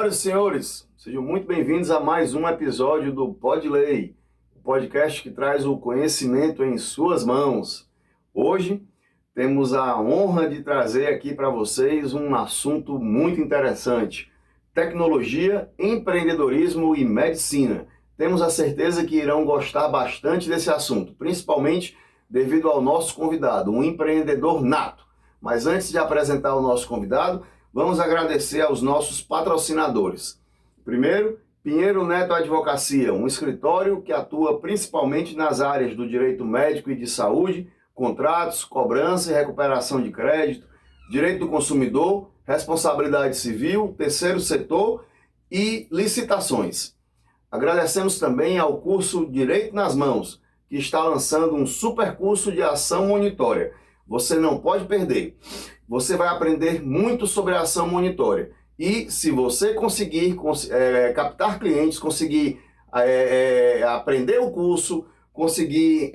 Senhoras e senhores, sejam muito bem-vindos a mais um episódio do PodLei, o podcast que traz o conhecimento em suas mãos. Hoje temos a honra de trazer aqui para vocês um assunto muito interessante: tecnologia, empreendedorismo e medicina. Temos a certeza que irão gostar bastante desse assunto, principalmente devido ao nosso convidado, um empreendedor nato. Mas antes de apresentar o nosso convidado, vamos agradecer aos nossos patrocinadores. Primeiro, Pinheiro Neto Advocacia, um escritório que atua principalmente nas áreas do direito médico e de saúde, contratos, cobrança e recuperação de crédito, direito do consumidor, responsabilidade civil, terceiro setor e licitações. Agradecemos também ao curso Direito nas Mãos, que está lançando um super curso de ação monitória. Você não pode perder. Você vai aprender muito sobre a ação monitória. E se você conseguir captar clientes, conseguir aprender o curso, conseguir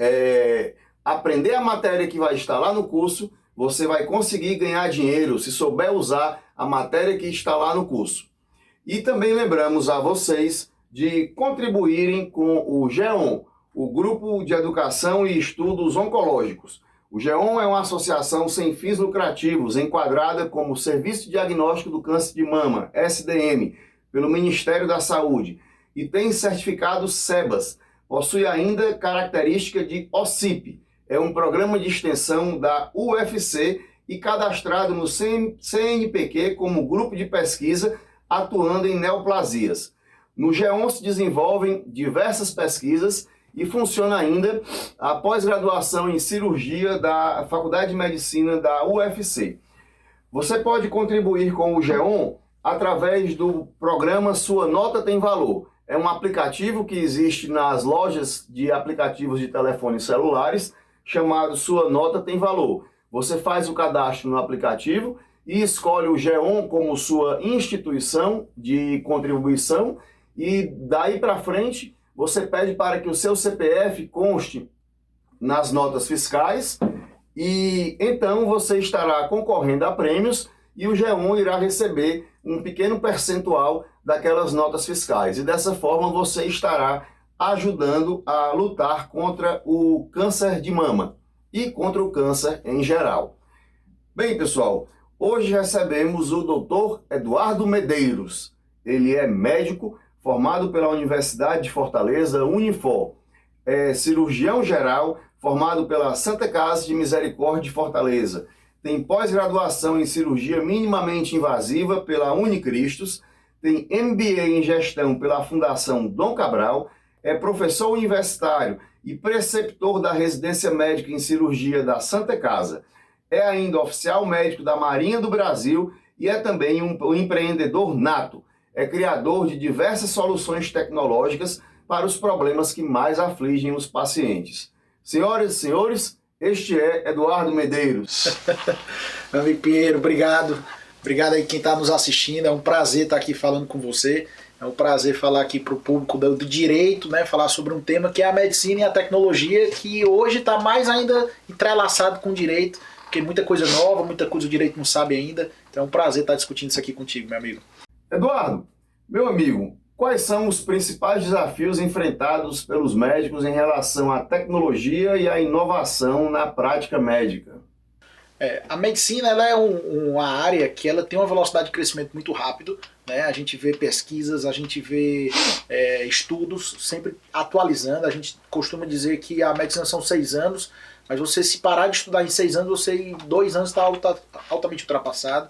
aprender a matéria que vai estar lá no curso, você vai conseguir ganhar dinheiro se souber usar a matéria que está lá no curso. E também lembramos a vocês de contribuírem com o GEON, o Grupo de Educação e Estudos Oncológicos. O GEON é uma associação sem fins lucrativos, enquadrada como Serviço de Diagnóstico do Câncer de Mama, SDM, pelo Ministério da Saúde, e tem certificado SEBAS. Possui ainda característica de OCIP, é um programa de extensão da UFC e cadastrado no CNPq como grupo de pesquisa atuando em neoplasias. No GEON se desenvolvem diversas pesquisas e funciona ainda a pós-graduação em cirurgia da Faculdade de Medicina da UFC. Você pode contribuir com o GEON através do programa Sua Nota Tem Valor. É um aplicativo que existe nas lojas de aplicativos de telefones celulares, chamado Sua Nota Tem Valor. Você faz o cadastro no aplicativo e escolhe o GEON como sua instituição de contribuição, e daí para frente você pede para que o seu CPF conste nas notas fiscais e então você estará concorrendo a prêmios e o GEON irá receber um pequeno percentual daquelas notas fiscais. E dessa forma você estará ajudando a lutar contra o câncer de mama e contra o câncer em geral. Bem, pessoal, hoje recebemos o Dr. Eduardo Medeiros. Ele é médico formado pela Universidade de Fortaleza, Unifor. É cirurgião geral, formado pela Santa Casa de Misericórdia de Fortaleza. Tem pós-graduação em cirurgia minimamente invasiva pela Unicristos. Tem MBA em gestão pela Fundação Dom Cabral. É professor universitário e preceptor da residência médica em cirurgia da Santa Casa. É ainda oficial médico da Marinha do Brasil e é também um empreendedor nato. É criador de diversas soluções tecnológicas para os problemas que mais afligem os pacientes. Senhoras e senhores, este é Eduardo Medeiros. Meu amigo Pinheiro, obrigado. Obrigado aí quem está nos assistindo. É um prazer estar aqui falando com você. É um prazer falar aqui para o público do direito, né? Falar sobre um tema que é a medicina e a tecnologia, que hoje está mais ainda entrelaçado com o direito, porque muita coisa nova, muita coisa o direito não sabe ainda. Então é um prazer estar discutindo isso aqui contigo, meu amigo. Eduardo, meu amigo, quais são os principais desafios enfrentados pelos médicos em relação à tecnologia e à inovação na prática médica? A medicina ela é uma área que ela tem uma velocidade de crescimento muito rápido, né? A gente vê pesquisas, a gente vê estudos sempre atualizando. A gente costuma dizer que a medicina são 6 anos, mas você se parar de estudar em 6 anos, você em 2 anos está altamente ultrapassado.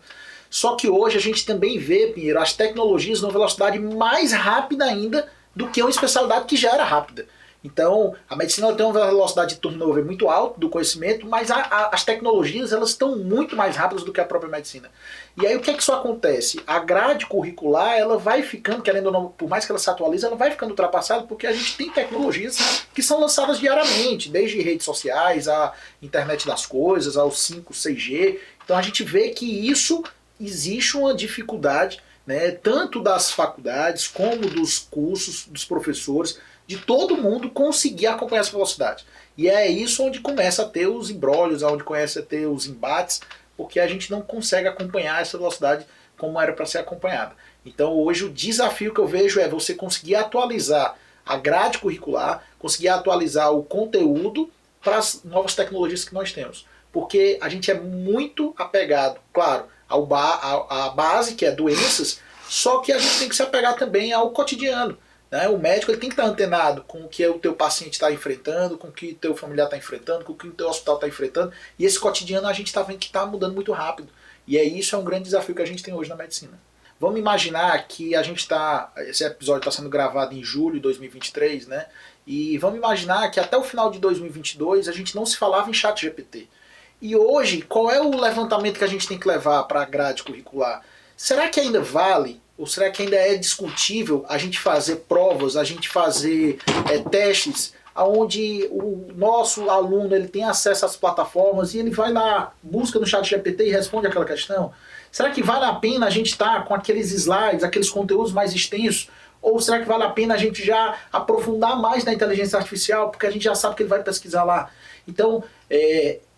Só que hoje a gente também vê, Pinheiro, as tecnologias numa velocidade mais rápida ainda do que uma especialidade que já era rápida. Então, a medicina tem uma velocidade de turnover muito alta do conhecimento, mas as tecnologias elas estão muito mais rápidas do que a própria medicina. E aí o que é que isso acontece? A grade curricular ela vai ficando, querendo ou não, por mais que ela se atualize, ela vai ficando ultrapassada porque a gente tem tecnologias que são lançadas diariamente, desde redes sociais, a internet das coisas, ao 5, 6G. Então a gente vê que isso existe uma dificuldade, né, tanto das faculdades como dos cursos, dos professores, de todo mundo conseguir acompanhar essa velocidade. E é isso onde começa a ter os embrólios, onde começa a ter os embates, porque a gente não consegue acompanhar essa velocidade como era para ser acompanhada. Então hoje o desafio que eu vejo é você conseguir atualizar a grade curricular, conseguir atualizar o conteúdo para as novas tecnologias que nós temos. Porque a gente é muito apegado, claro, à base, que é doenças, só que a gente tem que se apegar também ao cotidiano. Né? O médico ele tem que estar antenado com o que o teu paciente está enfrentando, com o que o teu familiar está enfrentando, com o que o teu hospital está enfrentando. E esse cotidiano a gente está vendo que está mudando muito rápido. E isso é um grande desafio que a gente tem hoje na medicina. Vamos imaginar que a gente está... Esse episódio está sendo gravado em julho de 2023, né? E vamos imaginar que até o final de 2022 a gente não se falava em chat GPT. E hoje, qual é o levantamento que a gente tem que levar para a grade curricular? Será que ainda vale, ou será que ainda é discutível a gente fazer provas, a gente fazer testes, onde o nosso aluno ele tem acesso às plataformas e ele vai lá, busca no chat GPT e responde aquela questão? Será que vale a pena a gente estar com aqueles slides, aqueles conteúdos mais extensos? Ou será que vale a pena a gente já aprofundar mais na inteligência artificial, porque a gente já sabe que ele vai pesquisar lá? Então,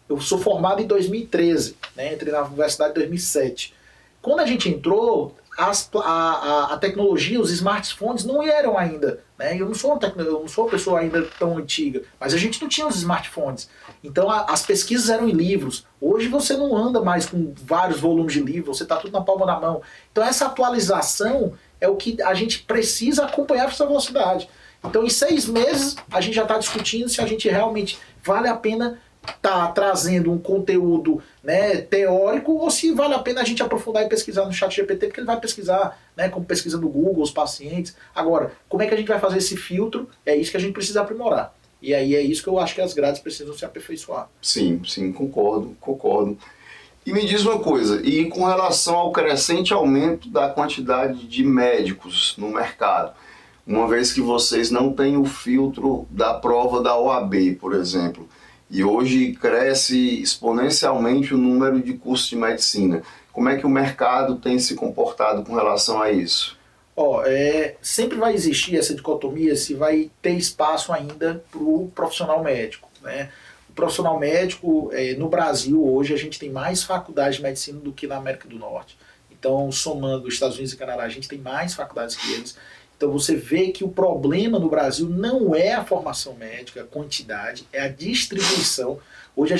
eu sou formado em 2013, né? Entrei na universidade em 2007. Quando a gente entrou, a tecnologia, os smartphones não eram ainda. Né? Eu não sou uma pessoa ainda tão antiga, mas a gente não tinha os smartphones. Então as pesquisas eram em livros. Hoje você não anda mais com vários volumes de livro, você está tudo na palma da mão. Então essa atualização é o que a gente precisa acompanhar com essa velocidade. Então em 6 meses a gente já está discutindo se a gente realmente vale a pena tá trazendo um conteúdo, né, teórico, ou se vale a pena a gente aprofundar e pesquisar no chat GPT, porque ele vai pesquisar, né, como pesquisa do Google, os pacientes. Agora, como é que a gente vai fazer esse filtro? É isso que a gente precisa aprimorar. E aí é isso que eu acho que as grades precisam se aperfeiçoar. Sim, concordo. E me diz uma coisa, e com relação ao crescente aumento da quantidade de médicos no mercado, uma vez que vocês não têm o filtro da prova da OAB, por exemplo, e hoje cresce exponencialmente o número de cursos de medicina. Como é que o mercado tem se comportado com relação a isso? Sempre vai existir essa dicotomia se vai ter espaço ainda para o profissional médico. Né? O profissional médico, no Brasil, hoje, a gente tem mais faculdades de medicina do que na América do Norte. Então, somando os Estados Unidos e Canadá, a gente tem mais faculdades que eles. Então você vê que o problema no Brasil não é a formação médica, a quantidade, é a distribuição. Hoje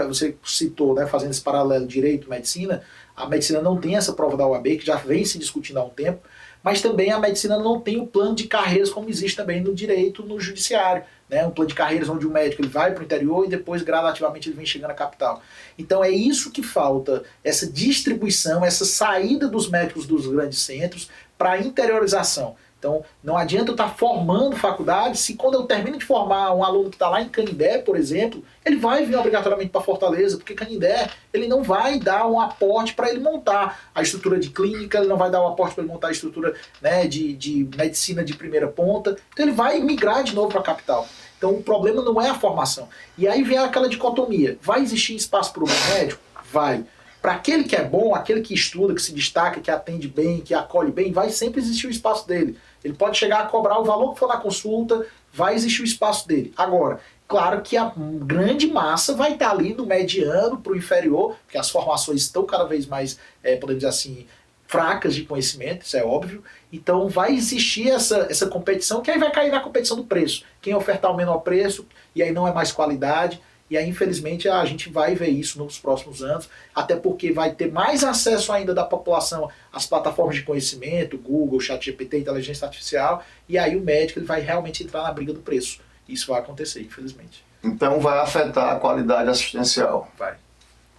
você citou, né, fazendo esse paralelo direito, medicina, a medicina não tem essa prova da OAB, que já vem se discutindo há um tempo, mas também a medicina não tem o plano de carreiras como existe também no direito, no judiciário. Né, um plano de carreiras onde o médico ele vai para o interior e depois gradativamente ele vem chegando à capital. Então é isso que falta, essa distribuição, essa saída dos médicos dos grandes centros para a interiorização. Então, não adianta eu estar formando faculdade se quando eu termino de formar um aluno que está lá em Canindé, por exemplo, ele vai vir obrigatoriamente para Fortaleza, porque Canindé ele não vai dar um aporte para ele montar a estrutura de clínica, ele não vai dar um aporte para ele montar a estrutura, né, de medicina de primeira ponta, então ele vai migrar de novo para a capital. Então o problema não é a formação. E aí vem aquela dicotomia, vai existir espaço para o médico? Vai. Para aquele que é bom, aquele que estuda, que se destaca, que atende bem, que acolhe bem, vai sempre existir o espaço dele. Ele pode chegar a cobrar o valor que for na consulta, vai existir o espaço dele. Agora, claro que a grande massa vai estar ali do mediano para o inferior, porque as formações estão cada vez mais, podemos dizer assim, fracas de conhecimento, isso é óbvio. Então vai existir essa competição, que aí vai cair na competição do preço. Quem ofertar o menor preço, e aí não é mais qualidade. E aí, infelizmente, a gente vai ver isso nos próximos anos, até porque vai ter mais acesso ainda da população às plataformas de conhecimento, Google, ChatGPT, inteligência artificial, e aí o médico ele vai realmente entrar na briga do preço. Isso vai acontecer, infelizmente. Então vai afetar a qualidade assistencial? Vai,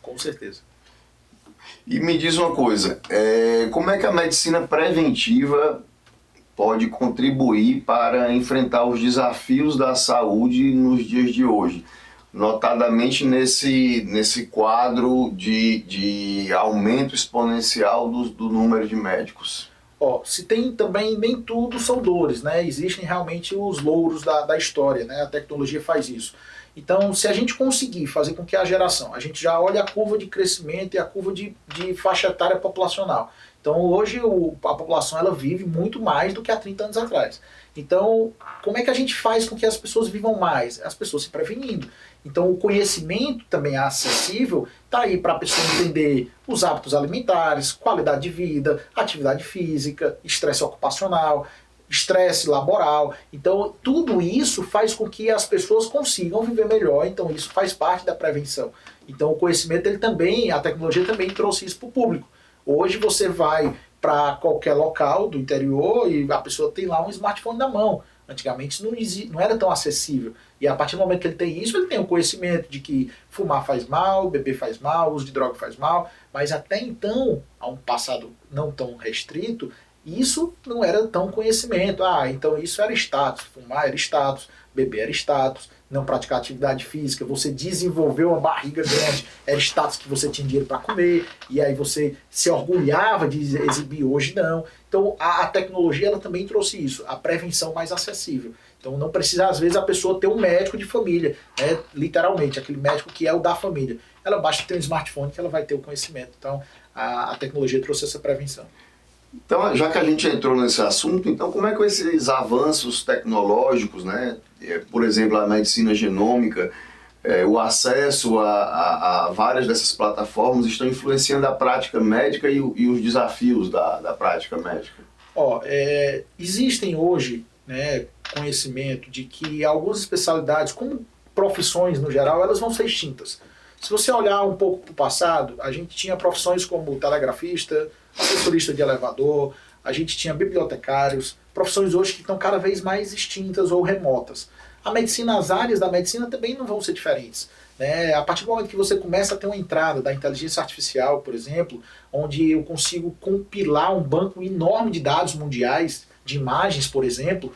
com certeza. E me diz uma coisa, como é que a medicina preventiva pode contribuir para enfrentar os desafios da saúde nos dias de hoje? Notadamente nesse quadro de aumento exponencial do número de médicos. Se tem também, nem tudo são dores, né? Existem realmente os louros da história, né? A tecnologia faz isso. Então, se a gente conseguir fazer com que a gente já olhe a curva de crescimento e a curva de faixa etária populacional. Então hoje a população ela vive muito mais do que há 30 anos atrás. Então, como é que a gente faz com que as pessoas vivam mais? As pessoas se prevenindo. Então, o conhecimento também é acessível, está aí para a pessoa entender os hábitos alimentares, qualidade de vida, atividade física, estresse ocupacional, estresse laboral. Então, tudo isso faz com que as pessoas consigam viver melhor. Então, isso faz parte da prevenção. Então, o conhecimento, a tecnologia também trouxe isso para o público. Hoje você vai para qualquer local do interior e a pessoa tem lá um smartphone na mão. Antigamente isso não era tão acessível. E a partir do momento que ele tem isso, ele tem o conhecimento de que fumar faz mal, beber faz mal, uso de droga faz mal. Mas até então, a um passado não tão restrito, isso não era tão conhecimento. Então isso era status, fumar era status, beber era status, não praticar atividade física, você desenvolveu uma barriga grande, era status que você tinha dinheiro para comer, e aí você se orgulhava de exibir, hoje não. Então a tecnologia ela também trouxe isso, a prevenção mais acessível. Então não precisa às vezes a pessoa ter um médico de família, né? Literalmente, aquele médico que é o da família. Ela basta ter um smartphone que ela vai ter o conhecimento. Então a tecnologia trouxe essa prevenção. Então, já que a gente entrou nesse assunto, então como é que esses avanços tecnológicos, né, por exemplo, a medicina genômica, o acesso a várias dessas plataformas estão influenciando a prática médica e os desafios da prática médica? Existem hoje, né, conhecimento de que algumas especialidades, como profissões no geral, elas vão ser extintas. Se você olhar um pouco para o passado, a gente tinha profissões como telegrafista, assessorista de elevador, a gente tinha bibliotecários, profissões hoje que estão cada vez mais extintas ou remotas. A medicina, as áreas da medicina também não vão ser diferentes, né? A partir do momento que você começa a ter uma entrada da inteligência artificial, por exemplo, onde eu consigo compilar um banco enorme de dados mundiais, de imagens, por exemplo,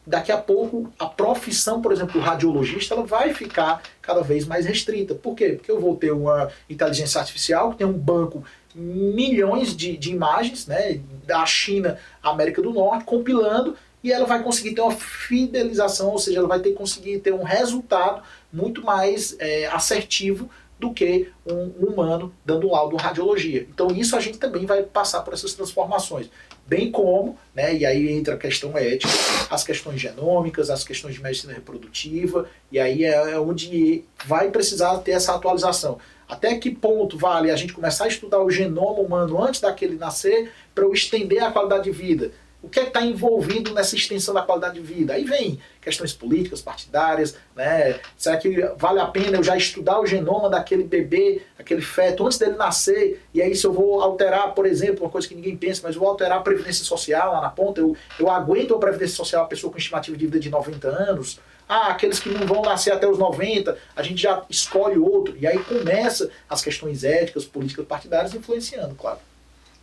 daqui a pouco a profissão, por exemplo, do radiologista, ela vai ficar cada vez mais restrita. Por quê? Porque eu vou ter uma inteligência artificial que tem um banco, milhões de imagens, né, da China à América do Norte, compilando, e ela vai conseguir ter uma fidelização, ou seja, ela vai conseguir ter um resultado muito mais assertivo do que um humano dando um laudo de radiologia. Então isso a gente também vai passar por essas transformações. Bem como, né, e aí entra a questão ética, as questões genômicas, as questões de medicina reprodutiva, e aí é onde vai precisar ter essa atualização. Até que ponto vale a gente começar a estudar o genoma humano antes daquele nascer para eu estender a qualidade de vida? O que é que está envolvido nessa extensão da qualidade de vida? Aí vem questões políticas, partidárias, né? Será que vale a pena eu já estudar o genoma daquele bebê, aquele feto, antes dele nascer? E aí se eu vou alterar, por exemplo, uma coisa que ninguém pensa, mas eu vou alterar a Previdência Social lá na ponta, eu aguento a Previdência Social a pessoa com estimativa de vida de 90 anos? Aqueles que não vão nascer até os 90, a gente já escolhe outro. E aí começa as questões éticas, políticas, partidárias influenciando, claro.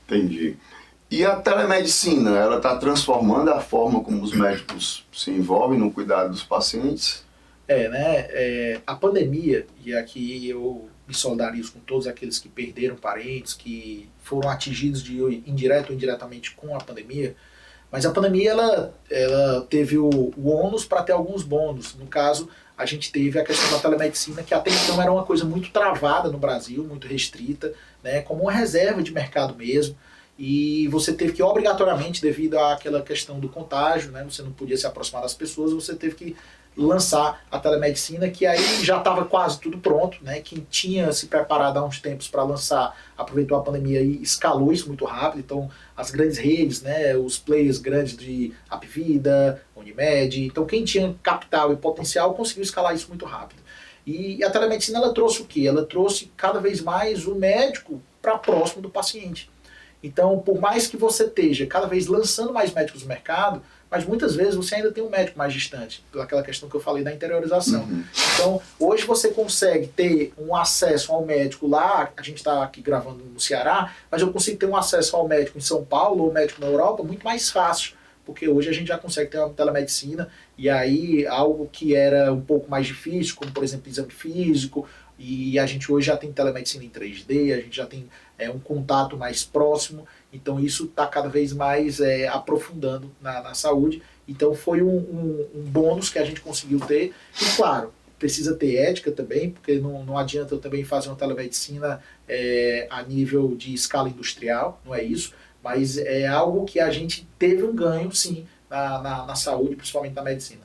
Entendi. E a telemedicina, ela está transformando a forma como os médicos se envolvem no cuidado dos pacientes? A pandemia, e aqui eu me solidarizo com todos aqueles que perderam parentes, que foram atingidos indireto ou indiretamente com a pandemia, mas a pandemia ela teve o ônus para ter alguns bônus. No caso, a gente teve a questão da telemedicina, que até então era uma coisa muito travada no Brasil, muito restrita, né, como uma reserva de mercado mesmo. E você teve que, obrigatoriamente, devido àquela questão do contágio, né, você não podia se aproximar das pessoas, você teve que lançar a telemedicina, que aí já estava quase tudo pronto, né? Quem tinha se preparado há uns tempos para lançar, aproveitou a pandemia e escalou isso muito rápido. Então as grandes redes, né, os players grandes de Apvida, Unimed, então quem tinha capital e potencial conseguiu escalar isso muito rápido. E a telemedicina ela trouxe o quê? Ela trouxe cada vez mais o médico para próximo do paciente. Então, por mais que você esteja cada vez lançando mais médicos no mercado, mas muitas vezes você ainda tem um médico mais distante, pelaquela questão que eu falei da interiorização. Uhum. Então, hoje você consegue ter um acesso ao médico lá, a gente está aqui gravando no Ceará, mas eu consigo ter um acesso ao médico em São Paulo ou médico na Europa muito mais fácil, porque hoje a gente já consegue ter uma telemedicina, e aí algo que era um pouco mais difícil, como por exemplo exame físico, e a gente hoje já tem telemedicina em 3D, a gente já tem um contato mais próximo, então isso está cada vez mais aprofundando na saúde. Então foi um bônus que a gente conseguiu ter, e claro, precisa ter ética também, porque não adianta eu também fazer uma telemedicina a nível de escala industrial, não é isso, mas é algo que a gente teve um ganho, sim, na saúde, principalmente na medicina.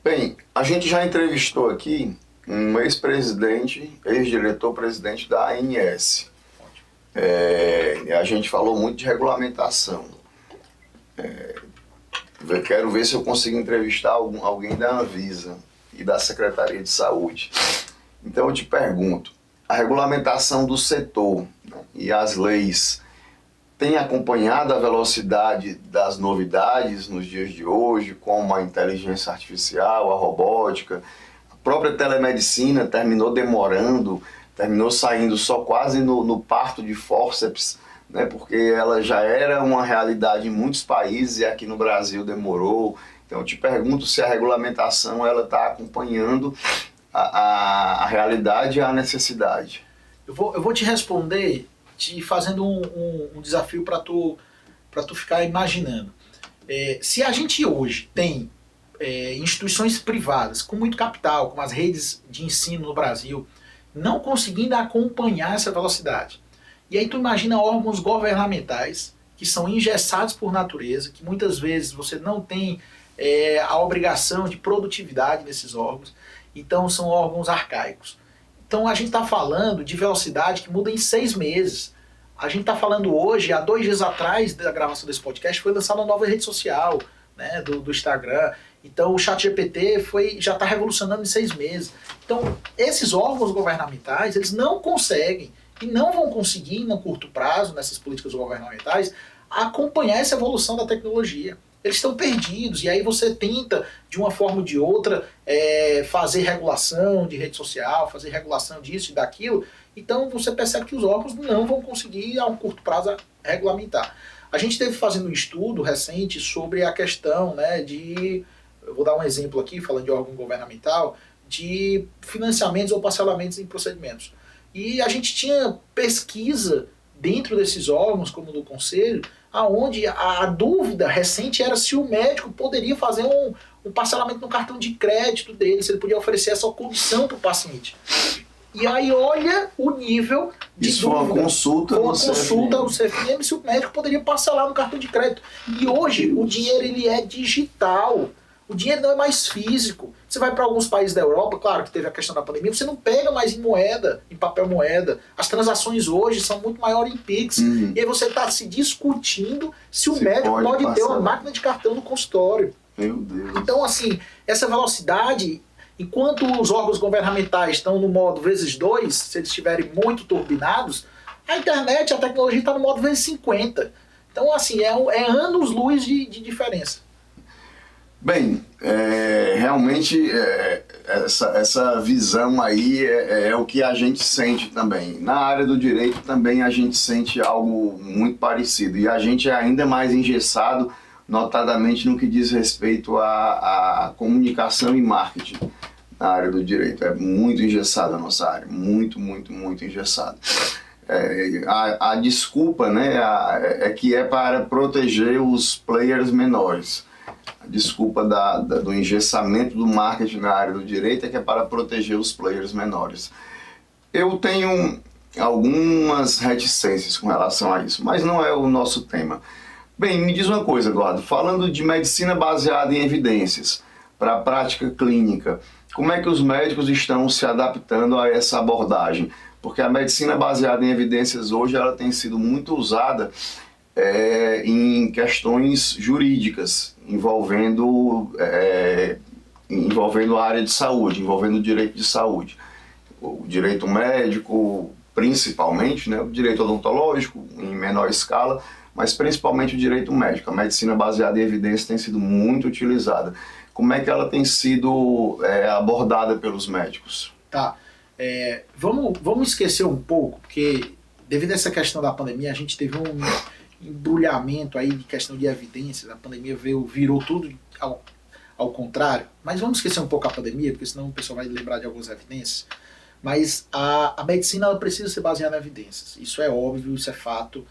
Bem, a gente já entrevistou aqui um ex-presidente, ex-diretor-presidente da ANS. A gente falou muito de regulamentação. Quero ver se eu consigo entrevistar alguém da Anvisa e da Secretaria de Saúde. Então eu te pergunto, a regulamentação do setor, né, e as leis têm acompanhado a velocidade das novidades nos dias de hoje, como a inteligência artificial, a robótica, a própria telemedicina terminou demorando, terminou saindo só quase no parto de fórceps, né, porque ela já era uma realidade em muitos países e aqui no Brasil demorou. Então eu te pergunto se a regulamentação está acompanhando a realidade e a necessidade. Eu vou te responder te fazendo um desafio para tu ficar imaginando. Se a gente hoje tem instituições privadas com muito capital, como as redes de ensino no Brasil, não conseguindo acompanhar essa velocidade, e aí tu imagina órgãos governamentais que são engessados por natureza, que muitas vezes você não tem a obrigação de produtividade nesses órgãos, então são órgãos arcaicos. Então a gente está falando de velocidade que muda em 6 meses. A gente está falando hoje, há 2 dias atrás da gravação desse podcast, foi lançada uma nova rede social, né, do Instagram. Então o ChatGPT já está revolucionando em 6 meses. Então esses órgãos governamentais, eles não conseguem e não vão conseguir, no curto prazo, nessas políticas governamentais, acompanhar essa evolução da tecnologia. Eles estão perdidos, e aí você tenta, de uma forma ou de outra, fazer regulação de rede social, fazer regulação disso e daquilo, então você percebe que os órgãos não vão conseguir, a um curto prazo, regulamentar. A gente esteve fazendo um estudo recente sobre a questão, né, eu vou dar um exemplo aqui, falando de órgão governamental, de financiamentos ou parcelamentos em procedimentos. E a gente tinha pesquisa dentro desses órgãos, como do Conselho, aonde a dúvida recente era se o médico poderia fazer um parcelamento no cartão de crédito dele, se ele podia oferecer essa condição para o paciente. E aí olha o nível de isso dúvida. Foi uma consulta no CFM se o médico poderia parcelar no cartão de crédito. E hoje o dinheiro ele é digital. O dinheiro não é mais físico. Você vai para alguns países da Europa, claro que teve a questão da pandemia, você não pega mais em moeda, em papel moeda. As transações hoje são muito maiores em Pix. E aí você está se discutindo se o médico pode ter uma máquina de cartão no consultório. Meu Deus. Então, assim, essa velocidade, enquanto os órgãos governamentais estão no modo vezes 2, se eles estiverem muito turbinados, a internet, a tecnologia está no modo vezes 50. Então, assim, é anos-luz de diferença. Bem, realmente essa visão aí é o que a gente sente também. Na área do direito também a gente sente algo muito parecido. E a gente é ainda mais engessado, notadamente no que diz respeito à comunicação e marketing na área do direito. É muito engessada a nossa área, muito, muito, muito engessada. A desculpa, né, é que é para proteger os players menores. A desculpa do engessamento do marketing na área do direito é que é para proteger os players menores. Eu tenho algumas reticências com relação a isso, mas não é o nosso tema. Bem, me diz uma coisa, Eduardo, falando de medicina baseada em evidências para a prática clínica, como é que os médicos estão se adaptando a essa abordagem? Porque a medicina baseada em evidências hoje ela tem sido muito usada em questões jurídicas, envolvendo a área de saúde, envolvendo o direito de saúde. O direito médico, principalmente, né, o direito odontológico, em menor escala, mas principalmente o direito médico. A medicina baseada em evidência tem sido muito utilizada. Como é que ela tem sido abordada pelos médicos? Tá. Vamos esquecer um pouco, porque devido a essa questão da pandemia, a gente teve um embrulhamento aí de questão de evidências. A pandemia virou tudo ao contrário. Mas vamos esquecer um pouco a pandemia, porque senão o pessoal vai lembrar de algumas evidências. Mas a medicina ela precisa ser baseada em evidências. Isso é óbvio, isso é fato.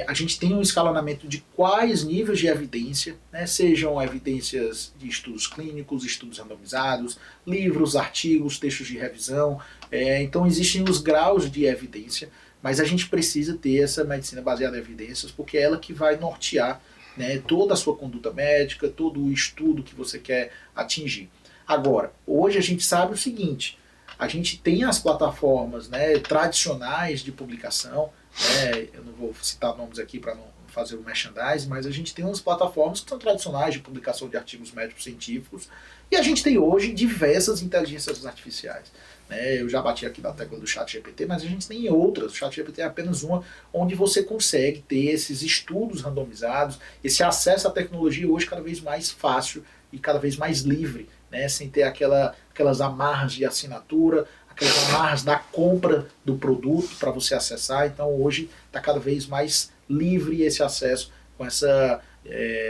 A gente tem um escalonamento de quais níveis de evidência, né, sejam evidências de estudos clínicos, estudos randomizados, livros, artigos, textos de revisão. Então existem os graus de evidência. mas a gente precisa ter essa medicina baseada em evidências, porque é ela que vai nortear, né, toda a sua conduta médica, todo o estudo que você quer atingir. Agora, hoje a gente sabe o seguinte, a gente tem as plataformas, né, tradicionais de publicação, né, eu não vou citar nomes aqui para não fazer o merchandising, mas a gente tem umas plataformas que são tradicionais de publicação de artigos médicos científicos, e a gente tem hoje diversas inteligências artificiais. Eu já bati aqui na tecla do ChatGPT, mas a gente tem outras. O ChatGPT é apenas uma onde você consegue ter esses estudos randomizados, esse acesso à tecnologia hoje cada vez mais fácil e cada vez mais livre, né? Sem ter aquelas amarras de assinatura, aquelas amarras da compra do produto para você acessar. Então hoje está cada vez mais livre esse acesso com essa,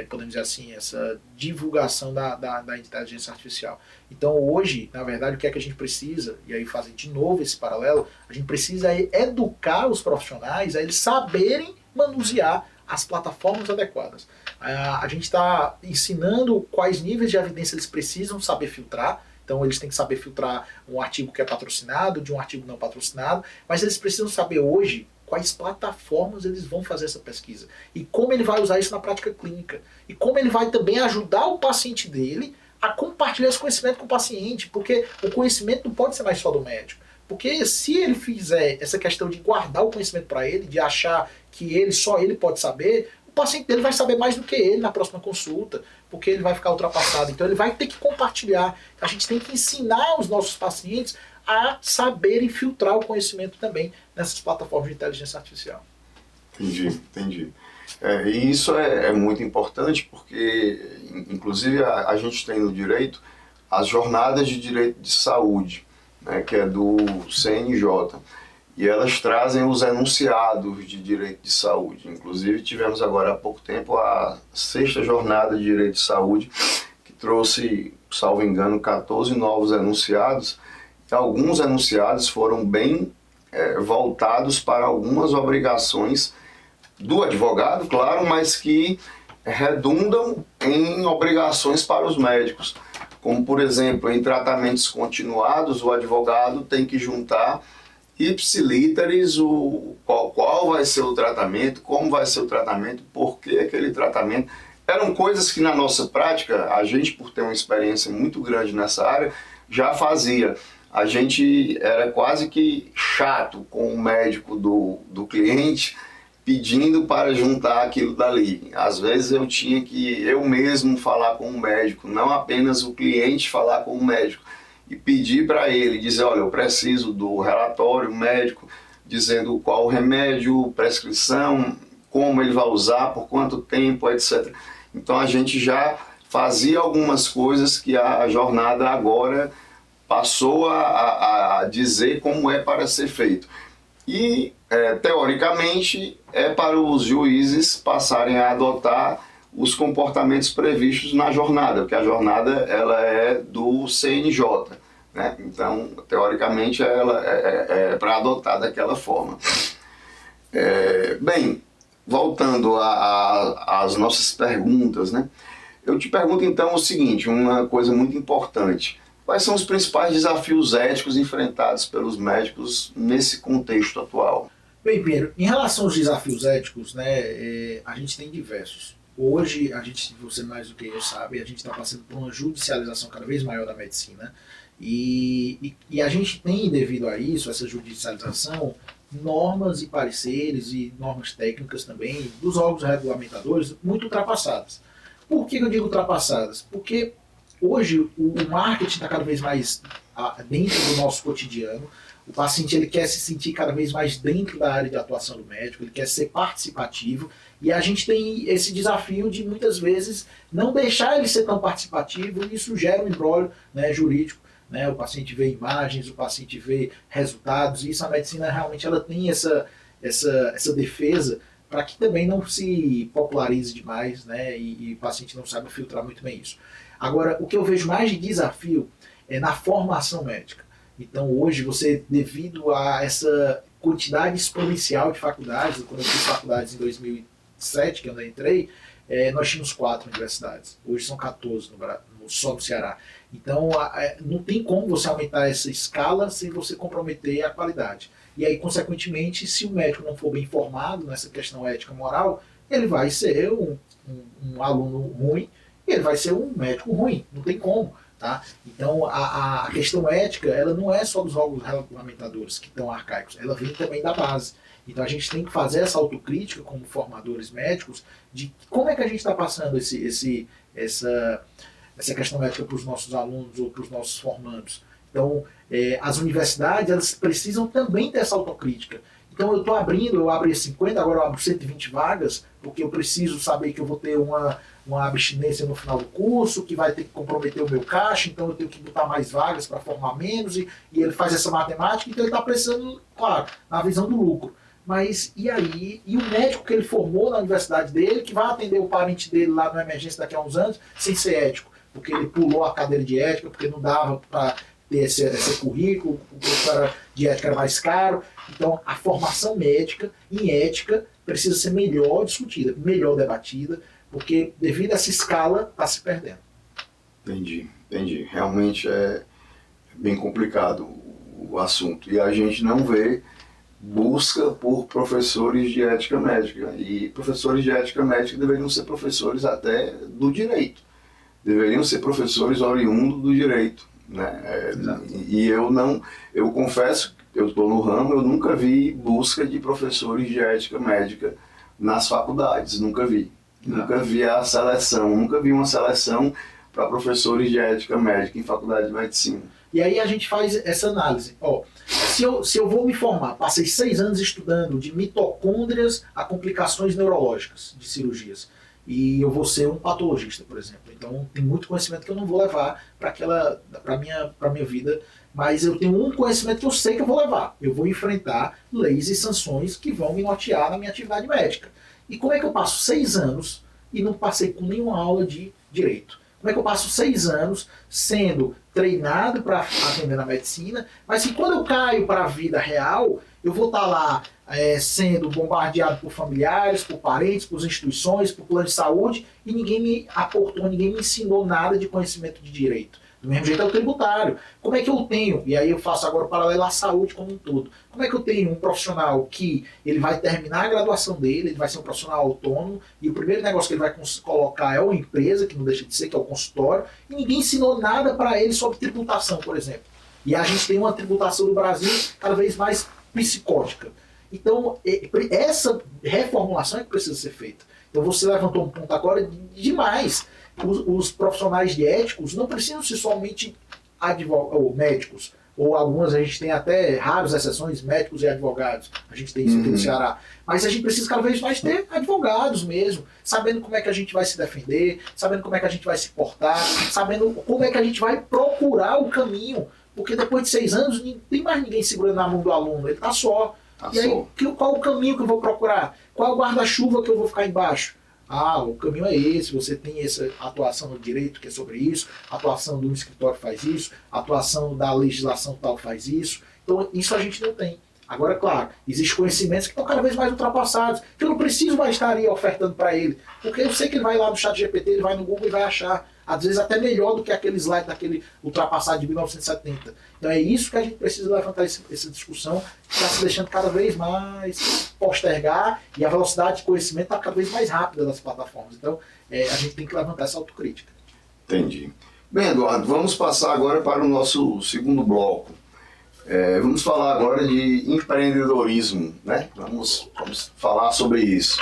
podemos dizer assim, essa divulgação da inteligência artificial. Então hoje, na verdade, o que é que a gente precisa, e aí fazer de novo esse paralelo, a gente precisa educar os profissionais a eles saberem manusear as plataformas adequadas. A gente está ensinando quais níveis de evidência eles precisam saber filtrar. Então eles têm que saber filtrar um artigo que é patrocinado de um artigo não patrocinado, mas eles precisam saber hoje quais plataformas eles vão fazer essa pesquisa e como ele vai usar isso na prática clínica e como ele vai também ajudar o paciente dele a compartilhar esse conhecimento com o paciente, porque o conhecimento não pode ser mais só do médico. Porque se ele fizer essa questão de guardar o conhecimento para ele, de achar que só ele pode saber, o paciente dele vai saber mais do que ele na próxima consulta, porque ele vai ficar ultrapassado. Então ele vai ter que compartilhar. A gente tem que ensinar os nossos pacientes a saberem filtrar o conhecimento também nessas plataformas de inteligência artificial. Entendi. E isso é muito importante porque, inclusive, a gente tem no direito as jornadas de direito de saúde, né, que é do CNJ, e elas trazem os enunciados de direito de saúde. Inclusive, tivemos agora há pouco tempo a 6ª jornada de direito de saúde, que trouxe, salvo engano, 14 novos enunciados. Alguns enunciados foram bem voltados para algumas obrigações do advogado, claro, mas que redundam em obrigações para os médicos. Como, por exemplo, em tratamentos continuados, o advogado tem que juntar ipsilíteres qual vai ser o tratamento, como vai ser o tratamento, por que aquele tratamento. Eram coisas que na nossa prática, a gente, por ter uma experiência muito grande nessa área, já fazia. A gente era quase que chato com o médico do cliente, pedindo para juntar aquilo dali. Às vezes eu tinha que eu mesmo falar com o médico, não apenas o cliente falar com o médico, e pedir para ele, dizer, olha, eu preciso do relatório médico, dizendo qual o remédio, prescrição, como ele vai usar, por quanto tempo, etc. Então a gente já fazia algumas coisas que a jornada agora passou a dizer como é para ser feito. E, teoricamente, é para os juízes passarem a adotar os comportamentos previstos na jornada, porque a jornada ela é do CNJ, né? Então, teoricamente, ela é para adotar daquela forma. Bem, voltando às nossas perguntas, né? Eu te pergunto, então, o seguinte, uma coisa muito importante. Quais são os principais desafios éticos enfrentados pelos médicos nesse contexto atual? Bem, Pedro, em relação aos desafios éticos, né, a gente tem diversos. Hoje, você mais do que eu sabe, a gente está passando por uma judicialização cada vez maior da medicina e a gente tem, devido a isso, essa judicialização, normas e pareceres e normas técnicas também dos órgãos regulamentadores muito ultrapassadas. Por que eu digo ultrapassadas? Porque hoje o marketing está cada vez mais dentro do nosso cotidiano. O paciente ele quer se sentir cada vez mais dentro da área de atuação do médico, ele quer ser participativo, e a gente tem esse desafio de muitas vezes não deixar ele ser tão participativo, e isso gera um imbróglio, né, jurídico. Né? O paciente vê imagens, o paciente vê resultados, e isso a medicina realmente ela tem essa defesa para que também não se popularize demais, né, e o paciente não saiba filtrar muito bem isso. Agora, o que eu vejo mais de desafio é na formação médica. Então, hoje, você, devido a essa quantidade exponencial de faculdades, quando eu fiz faculdades em 2007, que eu entrei, nós tínhamos 4 universidades. Hoje são 14 só no Ceará. Então, não tem como você aumentar essa escala sem você comprometer a qualidade. E aí, consequentemente, se o médico não for bem informado nessa questão ética moral, ele vai ser um aluno ruim e ele vai ser um médico ruim, não tem como. Tá? Então, a questão ética, ela não é só dos órgãos regulamentadores que estão arcaicos, ela vem também da base. Então, a gente tem que fazer essa autocrítica como formadores médicos de como é que a gente está passando essa questão ética para os nossos alunos ou para os nossos formandos. Então, as universidades, elas precisam também ter essa autocrítica. Então, eu abri 50, agora eu abro 120 vagas, porque eu preciso saber que eu vou ter uma abstinência no final do curso, que vai ter que comprometer o meu caixa, então eu tenho que botar mais vagas para formar menos, e ele faz essa matemática, então ele está precisando, claro, na visão do lucro. Mas e aí? E o médico que ele formou na universidade dele, que vai atender o parente dele lá na emergência daqui a uns anos, sem ser ético, porque ele pulou a cadeira de ética, porque não dava para ter esse currículo, o curso de ética era mais caro. Então, a formação médica em ética precisa ser melhor discutida, melhor debatida, porque devido a essa escala está se perdendo. Entendi. Realmente é bem complicado o assunto. E a gente não vê busca por professores de ética médica. E professores de ética médica deveriam ser professores até do direito. Deveriam ser professores oriundos do direito. Né? E eu confesso, eu estou no ramo, eu nunca vi busca de professores de ética médica nas faculdades, nunca vi. Nunca vi a seleção, nunca vi uma seleção para professores de ética médica em faculdade de medicina. E aí a gente faz essa análise. Se eu vou me formar, passei 6 anos estudando de mitocôndrias a complicações neurológicas de cirurgias, e eu vou ser um patologista, por exemplo. Então tem muito conhecimento que eu não vou levar para minha vida, mas eu tenho um conhecimento que eu sei que eu vou levar. Eu vou enfrentar leis e sanções que vão me nortear na minha atividade médica. E como é que eu passo 6 anos e não passei com nenhuma aula de direito? Como é que eu passo 6 anos sendo treinado para atender na medicina, mas que quando eu caio para a vida real, eu vou estar lá sendo bombardeado por familiares, por parentes, por instituições, por plano de saúde, e ninguém me aportou, ninguém me ensinou nada de conhecimento de direito. Do mesmo jeito é o tributário. Como é que eu tenho, e aí eu faço agora o paralelo à saúde como um todo, como é que eu tenho um profissional que ele vai terminar a graduação dele, ele vai ser um profissional autônomo, e o primeiro negócio que ele vai colocar é uma empresa, que não deixa de ser, que é o consultório, e ninguém ensinou nada para ele sobre tributação, por exemplo. E a gente tem uma tributação no Brasil cada vez mais psicótica. Então, essa reformulação é que precisa ser feita. Então você levantou um ponto agora demais. Os profissionais de éticos não precisam ser somente ou médicos, ou algumas a gente tem até raras exceções, médicos e advogados, a gente tem isso aqui no Ceará, mas a gente precisa cada vez mais ter advogados mesmo, sabendo como é que a gente vai se defender, sabendo como é que a gente vai se portar, sabendo como é que a gente vai procurar o caminho, porque depois de 6 anos não tem mais ninguém segurando na mão do aluno, ele está só. E aí, qual o caminho que eu vou procurar? Qual é o guarda-chuva que eu vou ficar embaixo? O caminho é esse, você tem essa atuação no direito que é sobre isso, a atuação do escritório faz isso, a atuação da legislação tal faz isso. Então isso a gente não tem. Agora, claro, existem conhecimentos que estão cada vez mais ultrapassados, que eu não preciso mais estar ali ofertando para ele, porque eu sei que ele vai lá no ChatGPT, ele vai no Google e vai achar, às vezes até melhor do que aquele slide daquele ultrapassado de 1970. Então é isso que a gente precisa levantar essa discussão, que está se deixando cada vez mais postergar, e a velocidade de conhecimento está cada vez mais rápida das plataformas. Então a gente tem que levantar essa autocrítica. Entendi. Bem, Eduardo, vamos passar agora para o nosso segundo bloco. Vamos falar agora de empreendedorismo, né? Vamos falar sobre isso.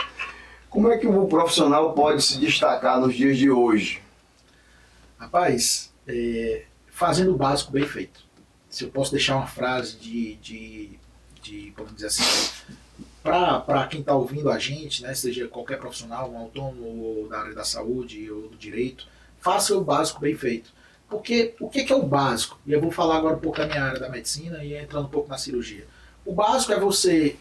Como é que o profissional pode se destacar nos dias de hoje? Rapaz, fazendo o básico bem feito. Se eu posso deixar uma frase vamos dizer assim, para quem está ouvindo a gente, né, seja qualquer profissional, um autônomo ou da área da saúde ou do direito, faça o básico bem feito. Porque o que é o básico? E eu vou falar agora um pouco da minha área da medicina e entrando um pouco na cirurgia. O básico é você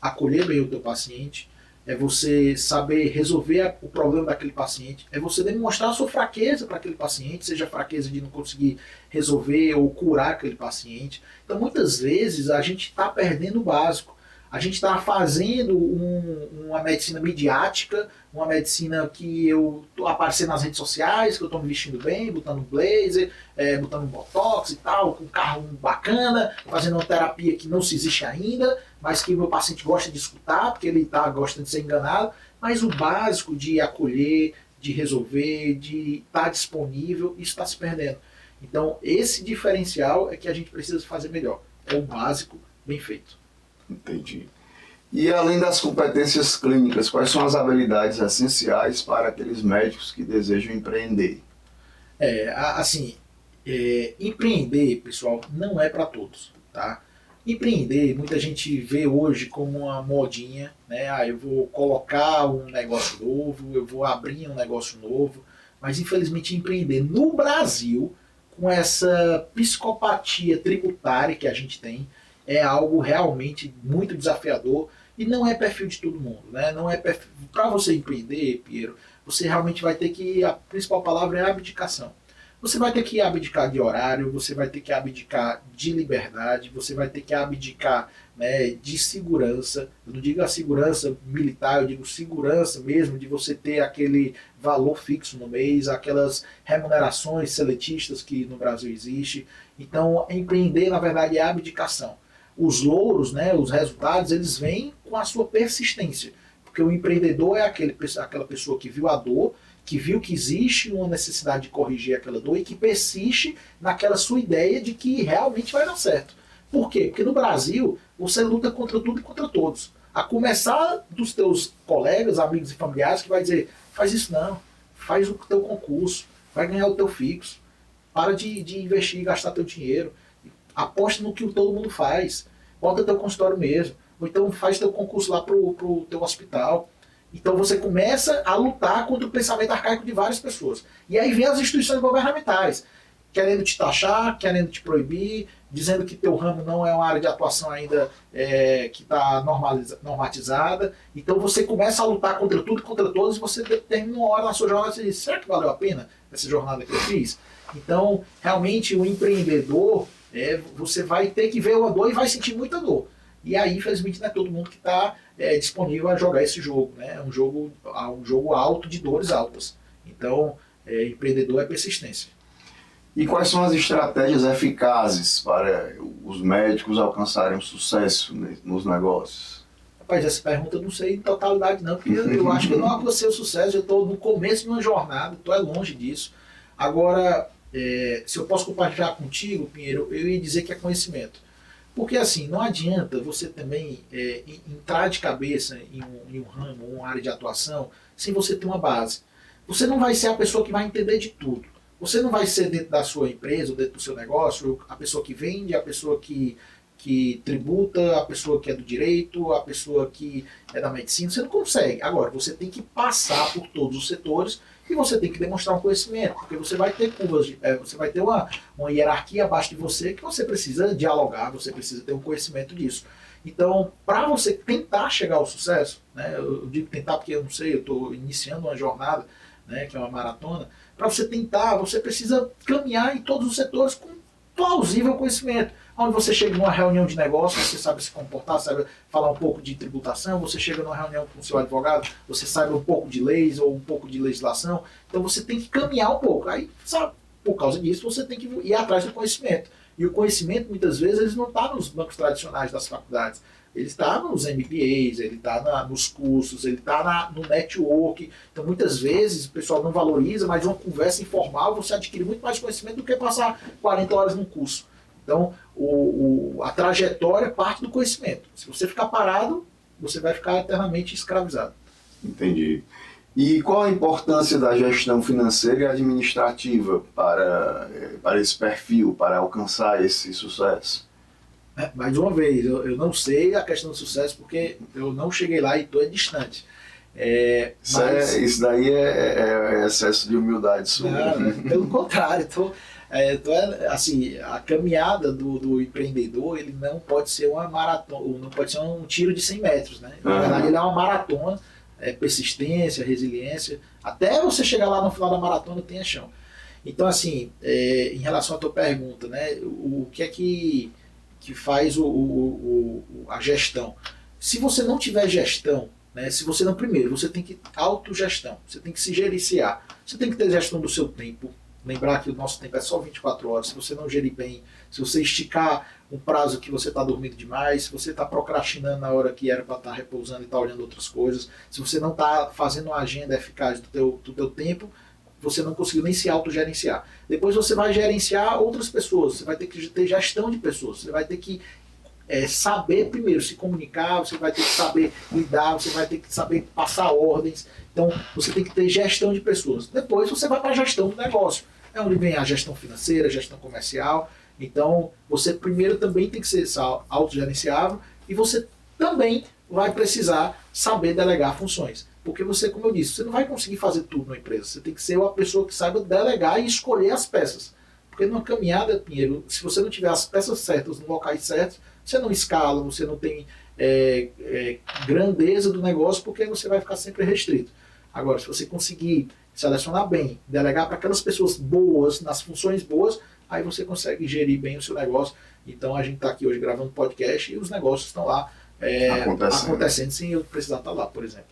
acolher bem o teu paciente, é você saber resolver o problema daquele paciente, é você demonstrar a sua fraqueza para aquele paciente, seja a fraqueza de não conseguir resolver ou curar aquele paciente. Então muitas vezes a gente está perdendo o básico. A gente está fazendo uma medicina midiática, uma medicina que eu tô aparecendo nas redes sociais, que eu estou me vestindo bem, botando um blazer, botando um botox e tal, com um carro bacana, fazendo uma terapia que não se existe ainda, mas que o meu paciente gosta de escutar, porque ele gosta de ser enganado. Mas o básico de acolher, de resolver, de estar disponível, isso está se perdendo. Então, esse diferencial é que a gente precisa fazer melhor. É o básico bem feito. Entendi. E além das competências clínicas, quais são as habilidades essenciais para aqueles médicos que desejam empreender? Empreender, pessoal, não é para todos, tá? Empreender, muita gente vê hoje como uma modinha, né? Eu vou colocar um negócio novo, eu vou abrir um negócio novo, mas infelizmente empreender no Brasil, com essa psicopatia tributária que a gente tem, é algo realmente muito desafiador e não é perfil de todo mundo, né? Não é para você empreender, Piero, você realmente vai ter que, a principal palavra é abdicação. Você vai ter que abdicar de horário, você vai ter que abdicar de liberdade, você vai ter que abdicar, né, de segurança. Eu não digo a segurança militar, eu digo segurança mesmo, de você ter aquele valor fixo no mês, aquelas remunerações seletistas que no Brasil existe. Então, empreender, na verdade, é abdicação. Os louros, né, os resultados, eles vêm com a sua persistência. Porque o empreendedor é aquela pessoa que viu a dor, que viu que existe uma necessidade de corrigir aquela dor e que persiste naquela sua ideia de que realmente vai dar certo. Por quê? Porque no Brasil você luta contra tudo e contra todos. A começar dos teus colegas, amigos e familiares que vai dizer, faz isso não, faz o teu concurso, vai ganhar o teu fixo, para de investir e gastar teu dinheiro, aposta no que todo mundo faz, bota teu consultório mesmo, ou então faz teu concurso lá pro teu hospital. Então você começa a lutar contra o pensamento arcaico de várias pessoas. E aí vem as instituições governamentais, querendo te taxar, querendo te proibir, dizendo que teu ramo não é uma área de atuação ainda que está normatizada. Então você começa a lutar contra tudo e contra todos e você termina uma hora na sua jornada e você diz, será que valeu a pena essa jornada que eu fiz? Então, realmente, o empreendedor, você vai ter que ver uma dor e vai sentir muita dor. E aí, infelizmente, não é todo mundo que está disponível a jogar esse jogo. Né? É um jogo alto de dores altas. Então, empreendedor é persistência. E quais são as estratégias eficazes para os médicos alcançarem o sucesso nos negócios? Rapaz, essa pergunta eu não sei em totalidade não, porque eu acho que eu não alcancei o sucesso, eu estou no começo de uma jornada, estou longe disso. Agora, se eu posso compartilhar contigo, Pinheiro, eu ia dizer que é conhecimento. Porque assim, não adianta você também entrar de cabeça em um ramo, uma área de atuação, sem você ter uma base. Você não vai ser a pessoa que vai entender de tudo. Você não vai ser dentro da sua empresa, ou dentro do seu negócio, a pessoa que vende, a pessoa que tributa, a pessoa que é do direito, a pessoa que é da medicina. Você não consegue. Agora, você tem que passar por todos os setores e você tem que demonstrar um conhecimento, porque você vai ter curvas, você vai ter uma hierarquia abaixo de você que você precisa dialogar, você precisa ter um conhecimento disso. Então, para você tentar chegar ao sucesso, né, eu digo tentar porque eu não sei, eu estou iniciando uma jornada, né, que é uma maratona, para você tentar, você precisa caminhar em todos os setores com plausível conhecimento. Onde você chega numa reunião de negócio, você sabe se comportar, sabe falar um pouco de tributação, você chega numa reunião com o seu advogado, você sabe um pouco de leis ou um pouco de legislação, então você tem que caminhar um pouco. Aí, sabe, por causa disso, você tem que ir atrás do conhecimento. E o conhecimento, muitas vezes, ele não está nos bancos tradicionais das faculdades. Ele está nos MBAs, ele está nos cursos, ele está no network. Então, muitas vezes, o pessoal não valoriza, mas uma conversa informal você adquire muito mais conhecimento do que passar 40 horas num curso. Então, a trajetória parte do conhecimento. Se você ficar parado, você vai ficar eternamente escravizado. Entendi. E qual a importância da gestão financeira e administrativa para esse perfil, para alcançar esse sucesso? Mais uma vez, eu não sei a questão do sucesso porque eu não cheguei lá e estou distante. Isso daí é excesso de humildade sua. Pelo contrário, assim, a caminhada do empreendedor, ele não pode ser uma maratona, não pode ser um tiro de 100 metros, né? Na verdade, ele é uma maratona, persistência, resiliência, até você chegar lá no final da maratona tenha chão. Então, assim, em relação à tua pergunta, né, o que é que faz a gestão? se você não tiver gestão, né, se você não, primeiro, você tem que autogestão, você tem que se gerenciar, você tem que ter gestão do seu tempo, lembrar que o nosso tempo é só 24 horas, se você não gerir bem, se você esticar um prazo que você está dormindo demais, se você está procrastinando na hora que era para estar repousando e está olhando outras coisas, se você não está fazendo uma agenda eficaz do teu tempo, você não conseguiu nem se autogerenciar. Depois você vai gerenciar outras pessoas, você vai ter que ter gestão de pessoas, você vai ter que saber primeiro se comunicar, você vai ter que saber lidar, você vai ter que saber passar ordens. Então você tem que ter gestão de pessoas. Depois você vai para a gestão do negócio. É onde vem a gestão financeira, a gestão comercial. Então você primeiro também tem que ser autogerenciável e você também vai precisar saber delegar funções. Porque você, como eu disse, você não vai conseguir fazer tudo na empresa. Você tem que ser uma pessoa que saiba delegar e escolher as peças. Porque numa caminhada, Pinheiro, se você não tiver as peças certas nos locais certos, você não escala, você não tem grandeza do negócio, porque você vai ficar sempre restrito. Agora, se você conseguir selecionar bem, delegar para aquelas pessoas boas, nas funções boas, aí você consegue gerir bem o seu negócio. Então a gente está aqui hoje gravando podcast e os negócios estão lá acontecendo sem eu precisar estar lá, por exemplo.